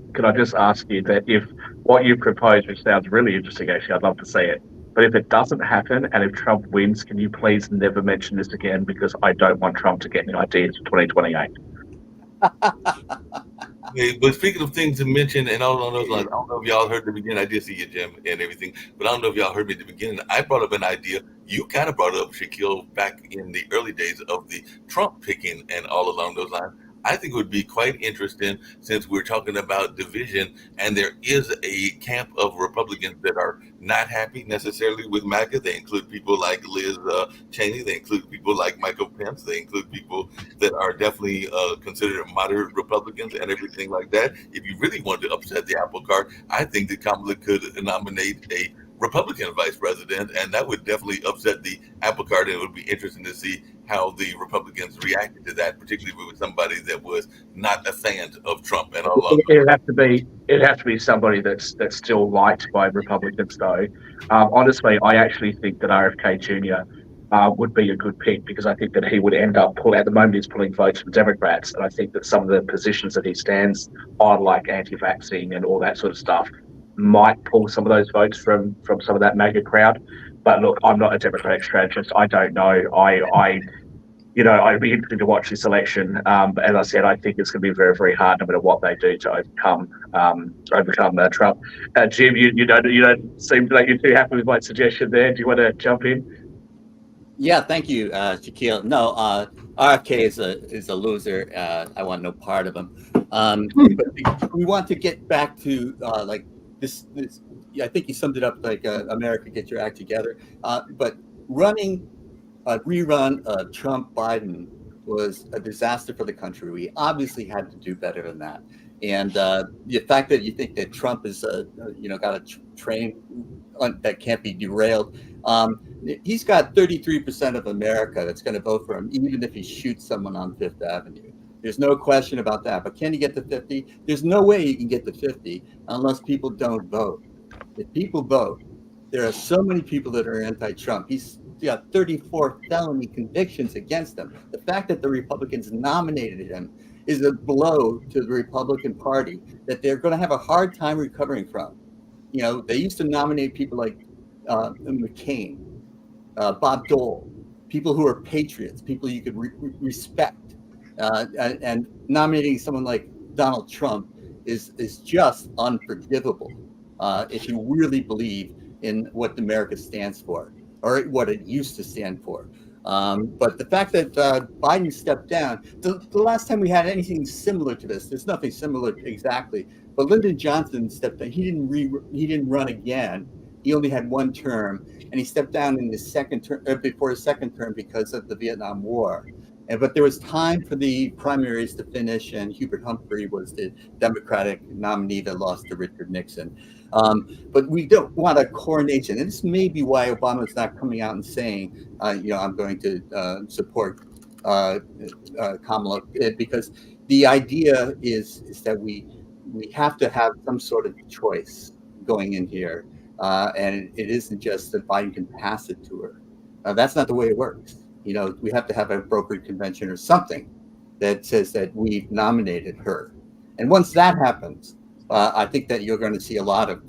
ask you that if what you propose, which sounds really interesting, actually, I'd love to see it, but if it doesn't happen and if Trump wins, can you please never mention this again, because I don't want Trump to get any ideas for 2028. Hey, but speaking of things to mention and all on those lines, I don't know if y'all heard the beginning. I did see you, Jim, and everything, but I don't know if y'all heard me at the beginning. I brought up an idea. You kind of brought it up, Shaquille, back in the early days of the Trump picking and all along those lines. I think it would be quite interesting, since we're talking about division, and there is a camp of Republicans that are not happy necessarily with MAGA. They include people like Liz Cheney. They include people like Michael Pence. They include people that are definitely considered moderate Republicans and everything like that. If you really wanted to upset the apple cart, I think that Kamala could nominate a Republican vice president, and that would definitely upset the apple cart. And it would be interesting to see how the Republicans reacted to that, particularly with somebody that was not a fan of Trump and all along. It'd have to be somebody that's still liked by Republicans, though. Honestly, I actually think that RFK Jr. Would be a good pick, because I think that he would end up at the moment he's pulling votes from Democrats, and I think that some of the positions that he stands on, like anti-vaccine and all that sort of stuff, might pull some of those votes from some of that MAGA crowd. But look, I'm not a Democratic strategist. I don't know. I'd be interested to watch this election. But as I said, I think it's going to be very, very hard, no matter what they do, to overcome Trump. Jim, you don't seem like you're too happy with my suggestion there. Do you want to jump in? Yeah, thank you, Shaquille. No, RFK is a loser. I want no part of him. But we want to get back to like this. I think you summed it up like America, get your act together. But running a rerun of Trump Biden was a disaster for the country. We obviously had to do better than that. And the fact that you think that Trump is got a train that can't be derailed. He's got 33% of America that's going to vote for him, even if he shoots someone on Fifth Avenue. There's no question about that. But can he get to 50? There's no way he can get to 50 unless people don't vote. If people vote, there are so many people that are anti-Trump. He's got 34 felony convictions against him. The fact that the Republicans nominated him is a blow to the Republican Party that they're going to have a hard time recovering from. They used to nominate people like McCain, Bob Dole, people who are patriots, people you could respect, and nominating someone like Donald Trump is just unforgivable if you really believe in what America stands for, or what it used to stand for. But the fact that Biden stepped down, the last time we had anything similar to this, there's nothing similar exactly, but Lyndon Johnson stepped down. He didn't run again. He only had one term, and he stepped down in his second term, before his second term, because of the Vietnam War. But there was time for the primaries to finish, and Hubert Humphrey was the Democratic nominee that lost to Richard Nixon. But we don't want a coronation, and this may be why Obama's not coming out and saying, I'm going to support Kamala, because the idea is that we have to have some sort of choice going in here, and it isn't just that Biden can pass it to her. That's not the way it works. We have to have a brokered convention or something that says that we've nominated her. And once that happens, I think that you're going to see a lot of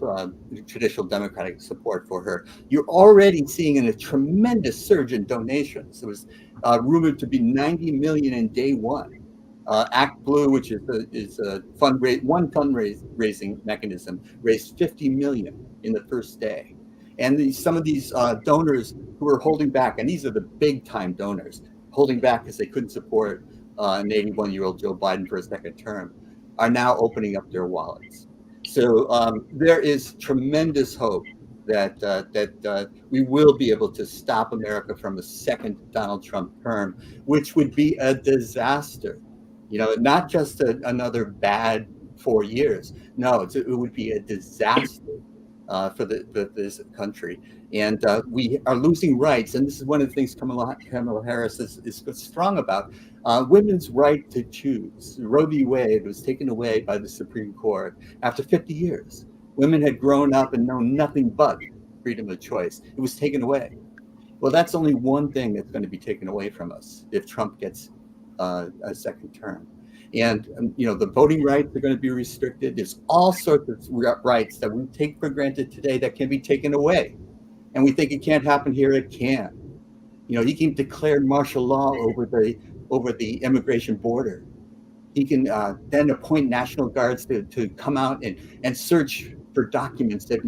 traditional Democratic support for her. You're already seeing a tremendous surge in donations. It was rumored to be 90 million in day one. Act Blue, which is a fundraising mechanism, raised 50 million in the first day. And some of these donors who are holding back, and these are the big time donors, holding back because they couldn't support an 81-year-old Joe Biden for a second term, are now opening up their wallets. So there is tremendous hope that we will be able to stop America from a second Donald Trump term, which would be a disaster. Not just another bad 4 years. No, it would be a disaster for this country. And we are losing rights. And this is one of the things Kamala Harris is strong about. Women's right to choose. Roe v. Wade was taken away by the Supreme Court after 50 years. Women had grown up and known nothing but freedom of choice. It was taken away. Well, that's only one thing that's going to be taken away from us if Trump gets a second term. And the voting rights are going to be restricted. There's all sorts of rights that we take for granted today that can be taken away. And we think it can't happen here. It can. He can declare martial law over the immigration border. He can then appoint National Guards to come out and search for documents that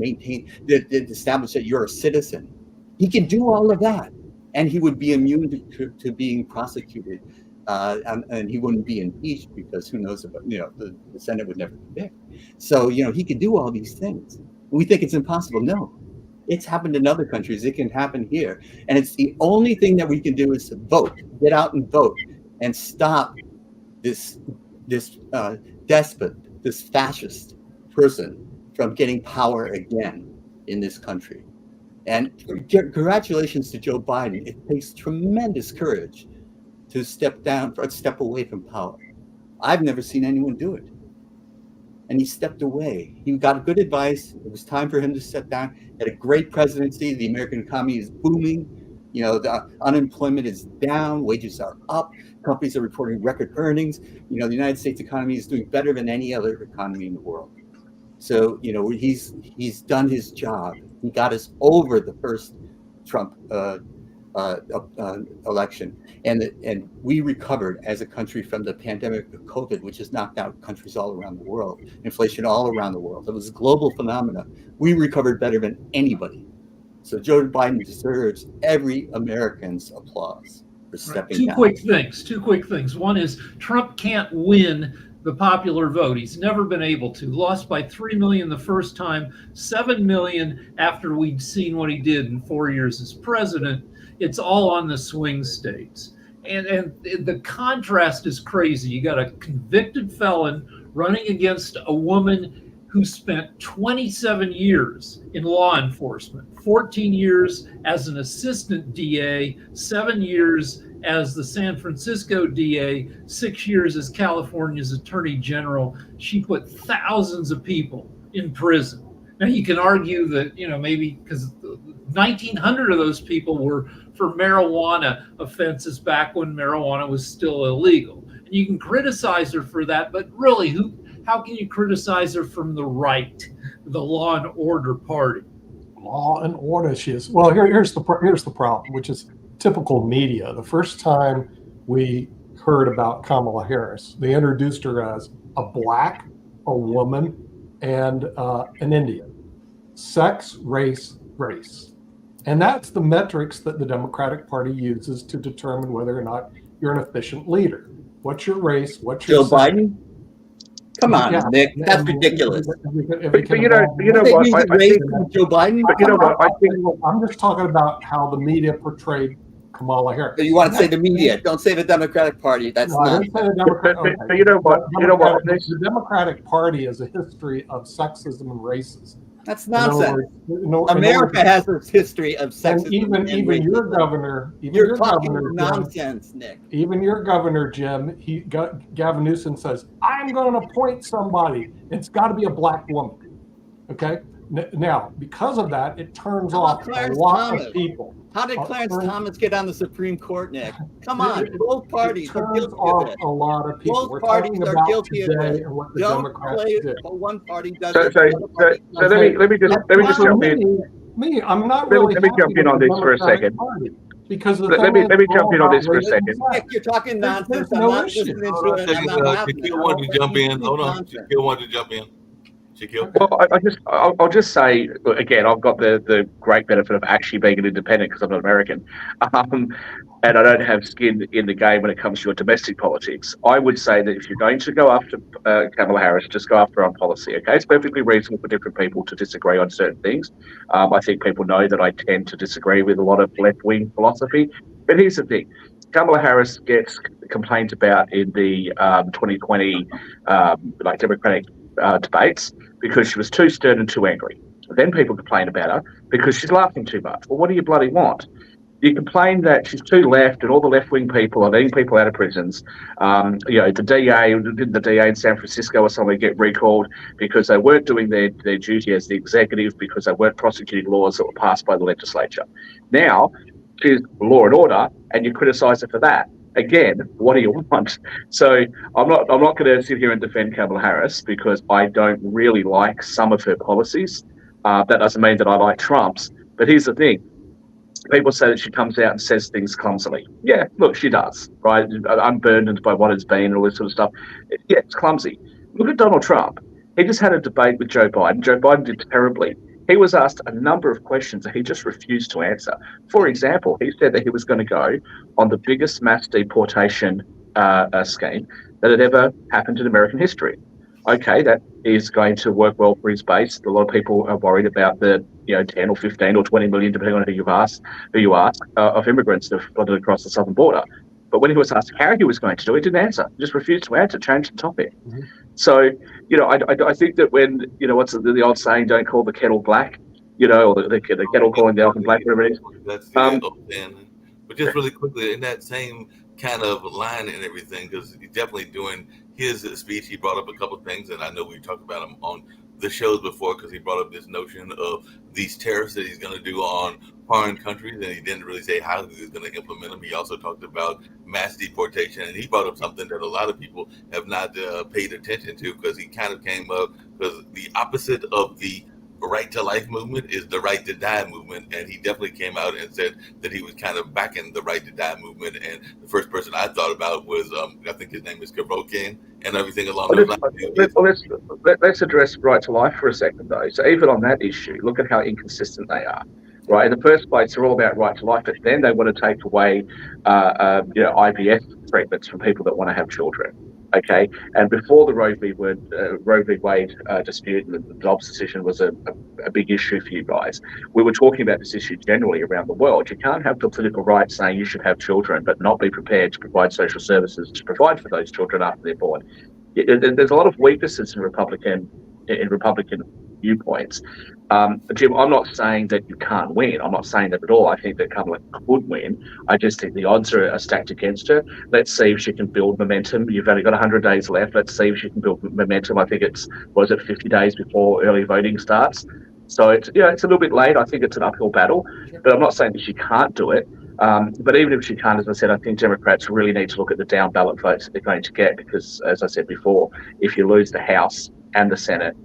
establish that you're a citizen. He can do all of that, and he would be immune to being prosecuted, and he wouldn't be impeached because who knows about the Senate would never convict. So he could do all these things. We think it's impossible. No, it's happened in other countries. It can happen here, and it's the only thing that we can do is to vote, get out and vote, and stop this despot, this fascist person from getting power again in this country. And congratulations to Joe Biden. It takes tremendous courage to step away from power. I've never seen anyone do it. And he stepped away. He got good advice. It was time for him to step down. He had a great presidency. The American economy is booming. The unemployment is down. Wages are up. Companies are reporting record earnings. The United States economy is doing better than any other economy in the world. So, he's done his job. He got us over the first Trump election, and we recovered as a country from the pandemic of COVID, which has knocked out countries all around the world, inflation all around the world. It was a global phenomenon. We recovered better than anybody. So Joe Biden deserves every American's applause for stepping down. Two quick things. One is Trump can't win the popular vote. He's never been able to. Lost by 3 million the first time, 7 million after we'd seen what he did in 4 years as president. It's all on the swing states. And the contrast is crazy. You got a convicted felon running against a woman who spent 27 years in law enforcement, 14 years as an assistant DA, 7 years as the San Francisco DA, 6 years as California's Attorney General. She put thousands of people in prison. Now you can argue that, maybe because 1,900 of those people were for marijuana offenses back when marijuana was still illegal. And you can criticize her for that, but really, how can you criticize her from the right, the law and order party? Law and order, she is. Well, here's the problem, which is typical media. The first time we heard about Kamala Harris, they introduced her as a black, a woman, and an Indian. Sex, race, race. And that's the metrics that the Democratic Party uses to determine whether or not you're an efficient leader. What's your race? What's your Joe Biden? Come on, yeah. Nick. That's ridiculous. But you know what? I think, Joe Biden. but you know what? I think I'm just talking about how the media portrayed Kamala Harris. You want to say the media? Don't say the Democratic Party. That's No, I not. didn't say the Democratic. but you know what? You know what? The Democratic Party has a history of sexism and racism. That's In other nonsense. words, in order America to- has a history of and sexism. even and your racism. governor, You're talking Jim, nonsense, Nick. even your governor, Jim, Gavin Newsom says, I'm going to appoint somebody. It's got to be a black woman. Okay. Now, because of that, it turns How about off a Clarence lot Thomas? of people. How did Clarence Thomas get on the Supreme Court, Nick? Come on, It- both parties It are turns guilty of off it. a lot of people. Both We're parties talking are about guilty of today it. and what the Don't Democrats play did. what one party does. so. and the other party does. Let me just jump in. Me, I'm not Let me- really. let me happy jump in with on the this for a Democratic second. Party, because the Let thing me is, jump in on this for a race second. and sex. Nick, you're talking nonsense. There's I'm no not issue. listening to it. I'm not having it. Shaquille wanted to jump in. Hold on. Nonsense. Shaquille wanted to jump in. Shaquille. Well, I'll just say again, I've got the great benefit of actually being an independent because I'm not American, and I don't have skin in the game when it comes to your domestic politics. I would say that if you're going to go after Kamala Harris, just go after her on policy. Okay, it's perfectly reasonable for different people to disagree on certain things. I think people know that I tend to disagree with a lot of left-wing philosophy. But here's the thing: Kamala Harris gets complained about in the 2020 Democratic debates because she was too stern and too angry. Then people complain about her because she's laughing too much. Well, what do you bloody want? You complain that she's too left and all the left-wing people are letting people out of prisons. The DA in San Francisco or something get recalled because they weren't doing their duty as the executive because they weren't prosecuting laws that were passed by the legislature. Now, she's law and order and you criticise her for that. again, what do you want? So I'm not going to sit here and defend Kamala Harris because I don't really like some of her policies. That doesn't mean that I like Trump's. But here's the thing. People say that she comes out and says things clumsily. Yeah, look, she does, right? Unburdened by what has been and all this sort of stuff. Yeah, it's clumsy. Look at Donald Trump. He just had a debate with Joe Biden. Joe Biden did terribly. He was asked a number of questions that he just refused to answer. For example, he said that he was going to go on the biggest mass deportation scheme that had ever happened in American history. Okay, that is going to work well for his base. A lot of people are worried about the 10 or 15 or 20 million, depending on who you ask, of immigrants that have flooded across the southern border. But when he was asked how he was going to do it, he didn't answer. He just refused to answer, changed the topic. Mm-hmm. So, I think that when, what's the old saying, don't call the kettle black, or the kettle calling the oven black, whatever it is. That's the old saying. But just really quickly, in that same kind of line and everything, because he's definitely doing his speech, he brought up a couple of things, and I know we talked about him on the shows before because he brought up this notion of these tariffs that he's going to do on foreign countries, and he didn't really say how he was going to implement them. He also talked about mass deportation, and he brought up something that a lot of people have not paid attention to because he kind of came up because the opposite of the right to life movement is the right to die movement, and he definitely came out and said that he was kind of backing the right to die movement. And the first person I thought about was I think his name is Kevorkian and everything along those lines. Let's address right to life for a second, though. So even on that issue, look at how inconsistent they are. Right, in the first place, they're all about right to life, but then they want to take away, IVF treatments from people that want to have children. Okay, and before the Roe v. Wade dispute and the Dobbs decision was a big issue for you guys, we were talking about this issue generally around the world. You can't have the political right saying you should have children, but not be prepared to provide social services to provide for those children after they're born. There's a lot of weaknesses in Republican viewpoints. Jim, I'm not saying that you can't win. I'm not saying that at all. I think that Kamala could win. I just think the odds are stacked against her. Let's see if she can build momentum. You've only got 100 days left. Let's see if she can build momentum. I think it's 50 days before early voting starts. So it's a little bit late. I think it's an uphill battle, but I'm not saying that she can't do it. But even if she can't, as I said, I think Democrats really need to look at the down ballot votes that they're going to get because, as I said before, if you lose the House and the Senate,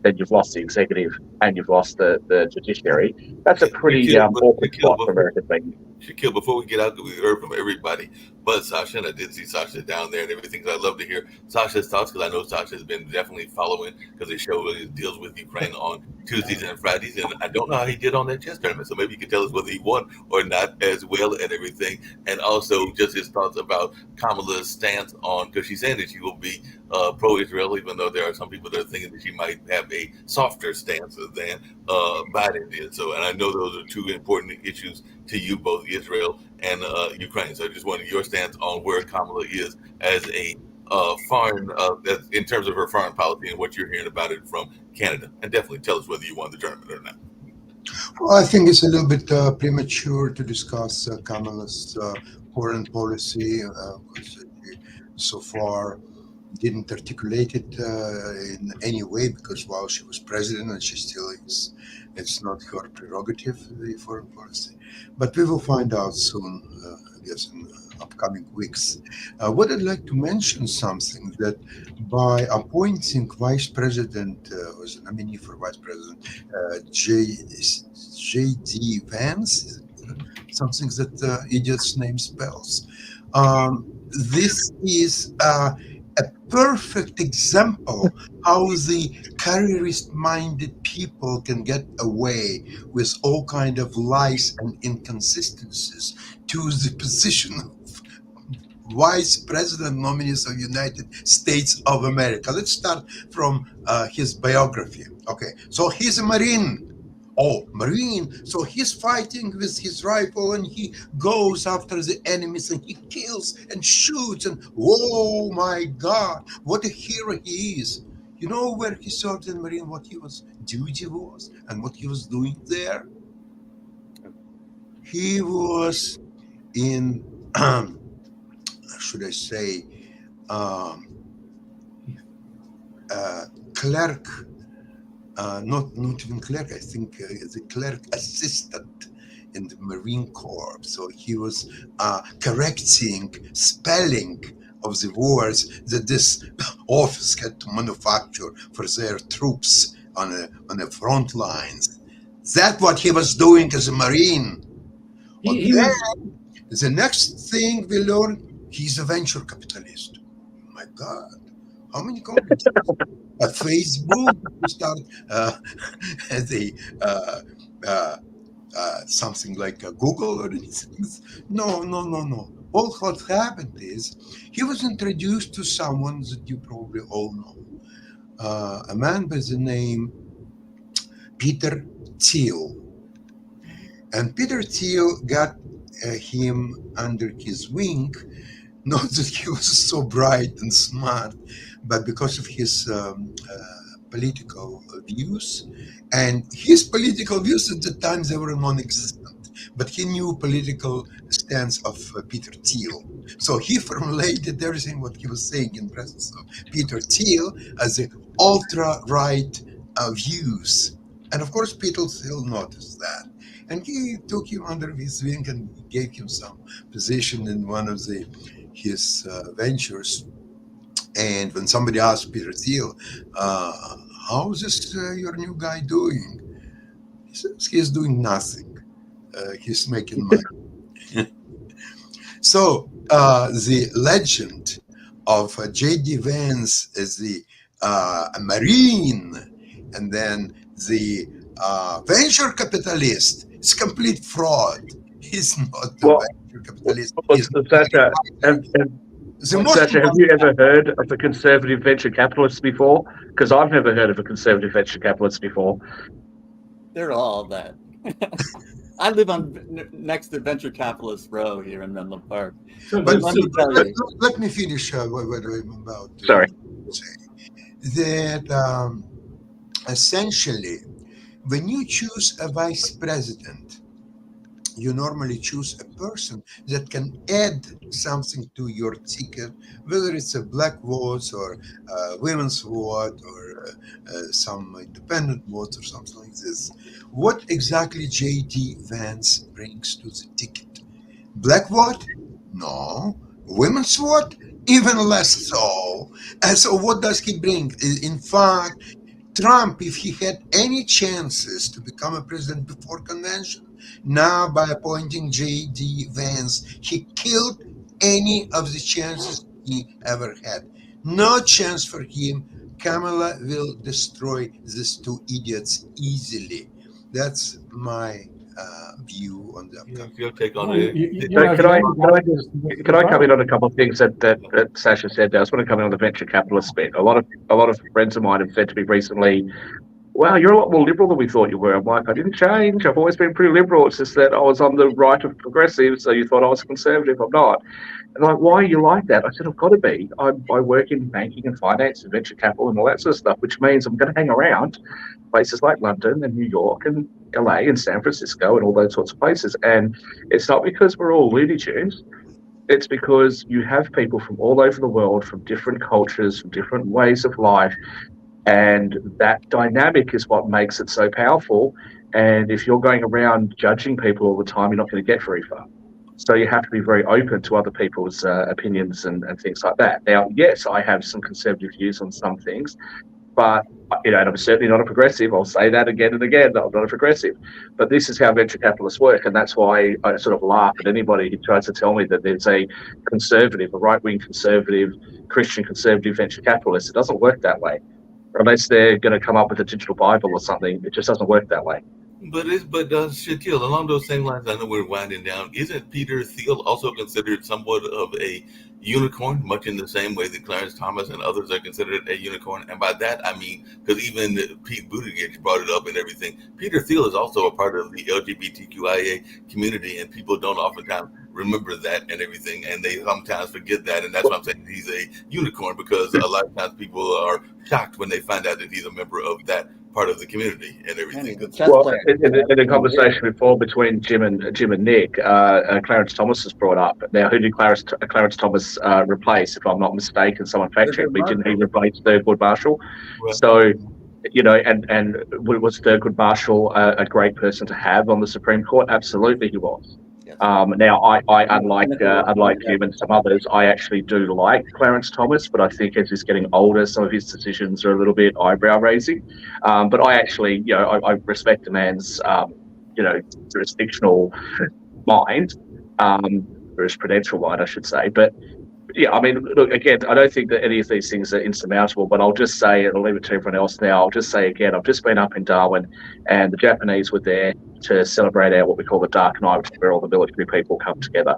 then you've lost the executive and you've lost the judiciary. That's a pretty awkward spot for American thinking. Shaquille, before we get out, we heard from everybody but Sasha, and I did see Sasha down there and everything. So I'd love to hear Sasha's thoughts because I know Sasha has been definitely following because the show really deals with Ukraine on Tuesdays and Fridays. And I don't know how he did on that chess tournament. So maybe you can tell us whether he won or not as well and everything. And also just his thoughts about Kamala's stance on, because she's saying that she will be pro-Israel, even though there are some people that are thinking that she might have a softer stance than Biden did. So, and I know those are two important issues to you, both Israel and Ukraine. So I just wanted your stance on where Kamala is as a foreign, in terms of her foreign policy and what you're hearing about it from Canada. And definitely tell us whether you won the tournament or not. Well, I think it's a little bit premature to discuss Kamala's foreign policy. So far didn't articulate it in any way because while she was president and she still is, it's not her prerogative, the foreign policy. But we will find out soon, I guess, in upcoming weeks. What I'd like to mention something that by appointing Vice President, was a nominee for Vice President, J.D. Vance, something that idiot's name spells. This is a perfect example how the careerist-minded people can get away with all kind of lies and inconsistencies to the position of Vice President nominees of United States of America. Let's start from his biography. Okay, so he's a Marine. Oh, Marine. So he's fighting with his rifle and he goes after the enemies and he kills and shoots and oh my God, what a hero he is. You know where he served in Marine, what his duty was and what he was doing there? He was in, should I say, clerk. Not even clerk, I think the clerk assistant in the Marine Corps. So he was correcting spelling of the words that this office had to manufacture for their troops on the front lines. That's what he was doing as a Marine. But He then, was, the next thing we learned, he's a venture capitalist. My God, how many companies? At Facebook, we started something like Google or anything. No. All what happened is he was introduced to someone that you probably all know, a man by the name Peter Thiel. And Peter Thiel got him under his wing, not that he was so bright and smart, but because of his political views. And his political views at the time, they were non-existent. But he knew political stance of Peter Thiel. So he formulated everything what he was saying in presence of Peter Thiel as the ultra-right views. And of course, Peter Thiel noticed that. And he took him under his wing and gave him some position in one of his ventures. And when somebody asked Peter Thiel, how is this your new guy doing? He says he's doing nothing. He's making money. So the legend of J.D. Vance as the Marine and then the venture capitalist is complete fraud. He's not a venture capitalist. Sacha, have you ever heard of a conservative venture capitalist before? Because I've never heard of a conservative venture capitalist before. They're all that. I live next to Venture Capitalist Row here in Menlo Park. But let me tell you. Let me finish what I'm about to Sorry. say. That essentially, when you choose a vice president, you normally choose a person that can add something to your ticket, whether it's a black vote or women's vote or some independent vote or something like this. What exactly J.D. Vance brings to the ticket? Black vote? No. Women's vote? Even less so. And so what does he bring? In fact, Trump, if he had any chances to become a president before convention, now by appointing J.D. Vance, he killed any of the chances he ever had. No chance for him. Kamala will destroy these two idiots easily. That's my view on the upcoming. Your take on Well, it. Can I come in on a couple of things that Sacha said there? I just want to come in on the venture capitalist bit. A lot of friends of mine have said to me recently, wow, you're a lot more liberal than we thought you were. I'm like, I didn't change. I've always been pretty liberal. It's just that I was on the right of progressive, so you thought I was conservative. I'm not. And like, why are you like that? I said, I've got to be. I work in banking and finance and venture capital and all that sort of stuff, which means I'm going to hang around places like London and New York and LA and San Francisco and all those sorts of places. And it's not because we're all Looney Tunes. It's because you have people from all over the world, from different cultures, from different ways of life. And that dynamic is what makes it so powerful. And if you're going around judging people all the time, you're not going to get very far. So you have to be very open to other people's opinions and things like that. Now, yes, I have some conservative views on some things, but and I'm certainly not a progressive. I'll say that again and again. I'm not a progressive. But this is how venture capitalists work, and that's why I sort of laugh at anybody who tries to tell me that there's a conservative, a right-wing conservative, Christian conservative venture capitalist. It doesn't work that way. Unless they're going to come up with a digital Bible or something, it just doesn't work that way. But Shaquille, along those same lines, I know we're winding down. Isn't Peter Thiel also considered somewhat of a unicorn, much in the same way that Clarence Thomas and others are considered a unicorn? And by that, I mean, because even Pete Buttigieg brought it up and everything, Peter Thiel is also a part of the LGBTQIA community, and people don't oftentimes remember that and everything, and they sometimes forget that, and that's why I'm saying he's a unicorn, because a lot of times people are shocked when they find out that he's a member of that part of the community and everything. Well, in the conversation before between Jim and Nick, Clarence Thomas was brought up. Now, who did Clarence Thomas replace? If I'm not mistaken, someone fact check me. Didn't he replace Thurgood Marshall? Right. So Was Thurgood Marshall a great person to have on the Supreme Court? Absolutely, he was. Yes. Now, I unlike you and some others, I actually do like Clarence Thomas, but I think as he's getting older, some of his decisions are a little bit eyebrow raising. But I actually, I respect the man's, jurisdictional mind, jurisprudential mind, I should say. But yeah, I mean, look, again, I don't think that any of these things are insurmountable, but I'll just say, and I'll leave it to everyone else now, I'll just say again, I've just been up in Darwin and the Japanese were there to celebrate what we call the Dark Night, which is where all the military people come together.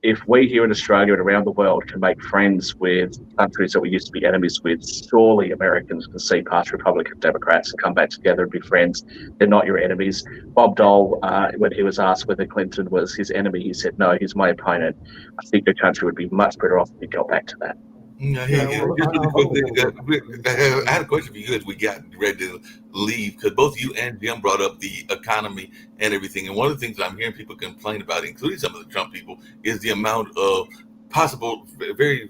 If we here in Australia and around the world can make friends with countries that we used to be enemies with, surely Americans can see past Republican Democrats and come back together and be friends. They're not your enemies. Bob Dole, when he was asked whether Clinton was his enemy, he said, no, he's my opponent. I think the country would be much better off if we got back to that. Just really quickly, I had a question for you as we got ready to leave, because both you and Jim brought up the economy and everything. And one of the things I'm hearing people complain about, including some of the Trump people, is the amount of possible, very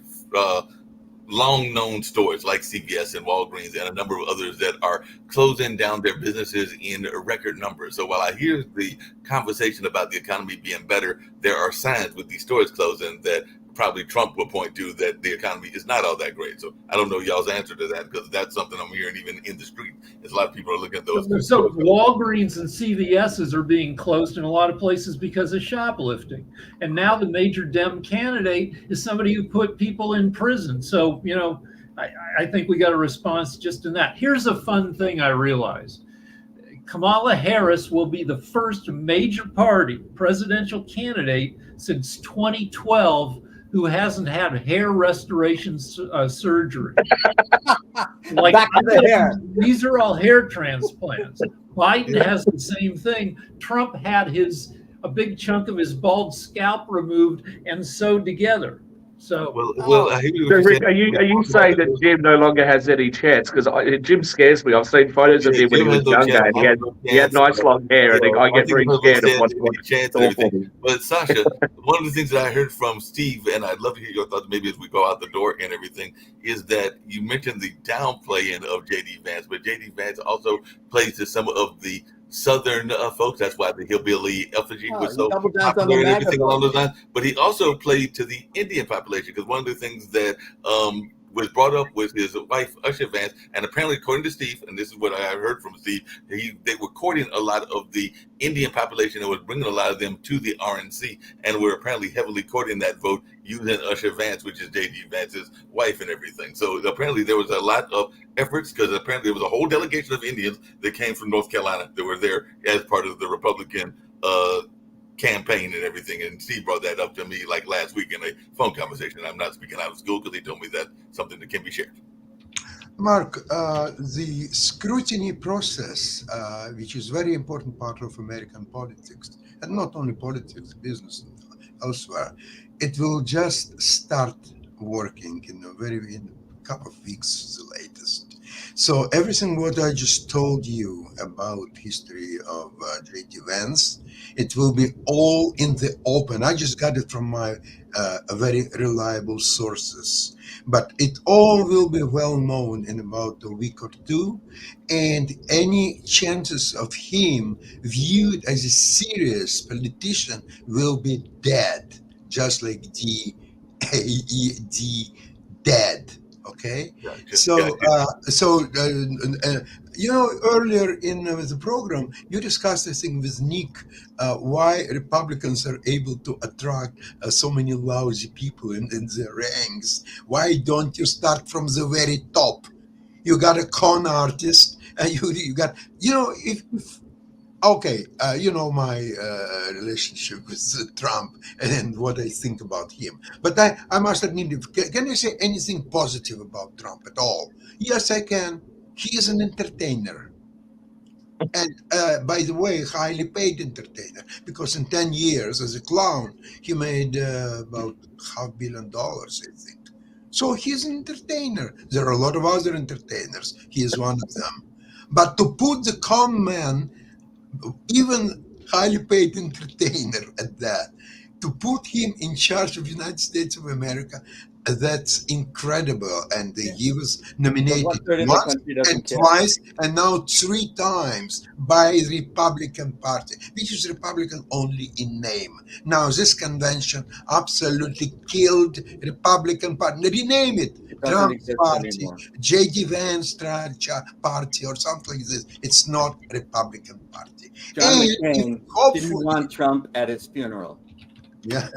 long-known stores like CVS and Walgreens and a number of others that are closing down their businesses in record numbers. So while I hear the conversation about the economy being better, there are signs with these stores closing that probably Trump will point to that the economy is not all that great. So I don't know y'all's answer to that, because that's something I'm hearing even in the street. There's a lot of people are looking at those. So Walgreens and CVSs are being closed in a lot of places because of shoplifting. And now the major Dem candidate is somebody who put people in prison. So, I think we got a response just in that. Here's a fun thing I realized. Kamala Harris will be the first major party presidential candidate since 2012 who hasn't had hair restoration surgery. Like, back to the hair. These are all hair transplants. Biden has the same thing. Trump had a big chunk of his bald scalp removed and sewed together. So, I hear you. Rick, are you saying that Jim no longer has any chance? Because Jim scares me. I've seen photos of him when he was younger, and he had nice long hair, and I get very scared of what chance and everything. But Sasha, one of the things that I heard from Steve, and I'd love to hear your thoughts, maybe as we go out the door and everything, is that you mentioned the downplaying of J.D. Vance, but J.D. Vance also plays to some of the Southern folks. That's why the hillbilly effigy was so popular and everything along those lines. But he also played to the Indian population, because one of the things that was brought up with his wife, Usher Vance, and apparently, according to Steve, and this is what I heard from Steve, they were courting a lot of the Indian population and was bringing a lot of them to the RNC, and were apparently heavily courting that vote using Usher Vance, which is J.D. Vance's wife and everything. So apparently there was a lot of efforts, because apparently there was a whole delegation of Indians that came from North Carolina that were there as part of the Republican campaign and everything. And Steve brought that up to me like last week in a phone conversation. I'm not speaking out of school, because he told me that's something that can be shared. Mark, the scrutiny process, which is very important part of American politics, and not only politics, business, elsewhere, it will just start working in a couple of weeks, the latest. So everything what I just told you about history of J.D. Vance, it will be all in the open. I just got it from my very reliable sources, but it all will be well known in about a week or two, and any chances of him viewed as a serious politician will be dead, just like D dead. Okay, earlier in the program, you discussed this thing with Nick, why Republicans are able to attract so many lousy people in their ranks. Why don't you start from the very top? You got a con artist, and you got, okay, my relationship with Trump and what I think about him. But I must admit, can you say anything positive about Trump at all? Yes, I can. He is an entertainer. And by the way, highly paid entertainer, because in 10 years as a clown, he made about $500 million, I think. So he's an entertainer. There are a lot of other entertainers. He is one of them. But to put the con man, even highly paid entertainer at that, to put him in charge of the United States of America, That's incredible. And he was But nominated 1/3 of the once country doesn't and care. twice and now 3 times by Republican Party, which is Republican only in name. Now this convention absolutely killed Republican Party. Rename it It doesn't Trump exist Party, anymore. J.D. Vance Party, or something like this. It's not Republican Party. John And McCain didn't hopefully, want Trump at his funeral. yeah,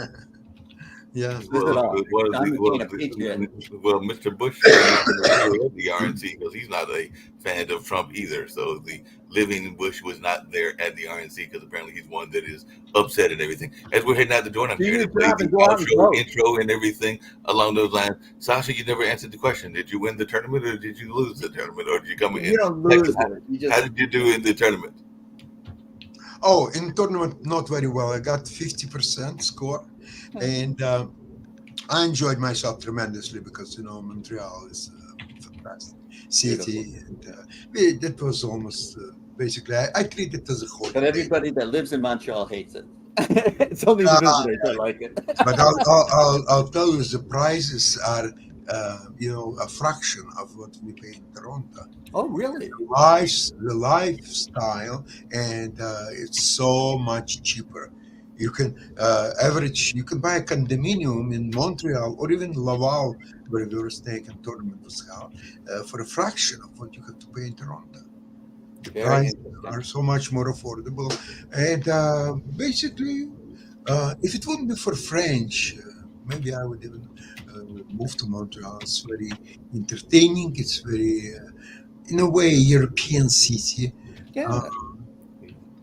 yeah. Says it all. John McCain, a patriot. Well, Mr. Bush is the RNC because he's not a fan of Trump either. So the living Bush was not there at the RNC because apparently he's one that is upset and everything. As we're heading out the door, and I'm Do here your to play job the and go out and outro, vote. intro, and everything along those lines. Sasha, you never answered the question. Did you win the tournament or did you lose the tournament? Or did you come in? You don't lose it. You How just did you do in the tournament? Oh, in tournament, not very well. I got 50% score, and I enjoyed myself tremendously because Montreal is a fantastic city, and that was almost basically I treat it as a holiday. But everybody that lives in Montreal hates it. It's only the visitors that like it. But I'll tell you, the prices are a fraction of what we pay in Toronto. Oh, really? The lifestyle, and it's so much cheaper. You can you can buy a condominium in Montreal or even Laval, where we were staying and tournament was held, for a fraction of what you have to pay in Toronto. The Very prices interesting. are so much more affordable, and basically, if it wouldn't be for French, maybe I would even move to Montreal. It's very entertaining. It's very, in a way, European city. Yeah.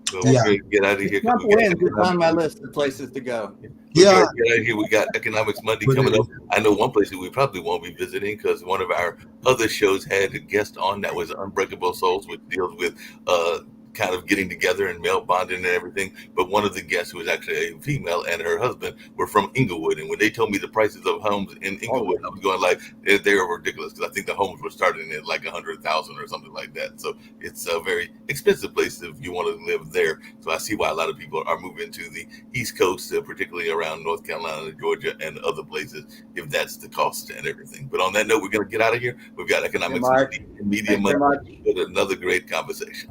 So Yeah. we're going to get out of here. 'cause Trump we got wins. It's on my economics. list of places to go. We Yeah. gotta get out of here. We got Economics Monday But coming up. I know one place that we probably won't be visiting because one of our other shows had a guest on that was Unbreakable Souls, which deals with kind of getting together and male bonding and everything. But one of the guests, who was actually a female, and her husband were from Inglewood, and when they told me the prices of homes in Inglewood, I was going like, they were ridiculous because I think the homes were starting at like 100,000 or something like that. So it's a very expensive place if you want to live there. So I see why a lot of people are moving to the East Coast, particularly around North Carolina, Georgia, and other places, if that's the cost and everything. But on that note, we're going to get out of here. We've got Economics Mark. Monday and Media Thanks very Monday much. with another great conversation.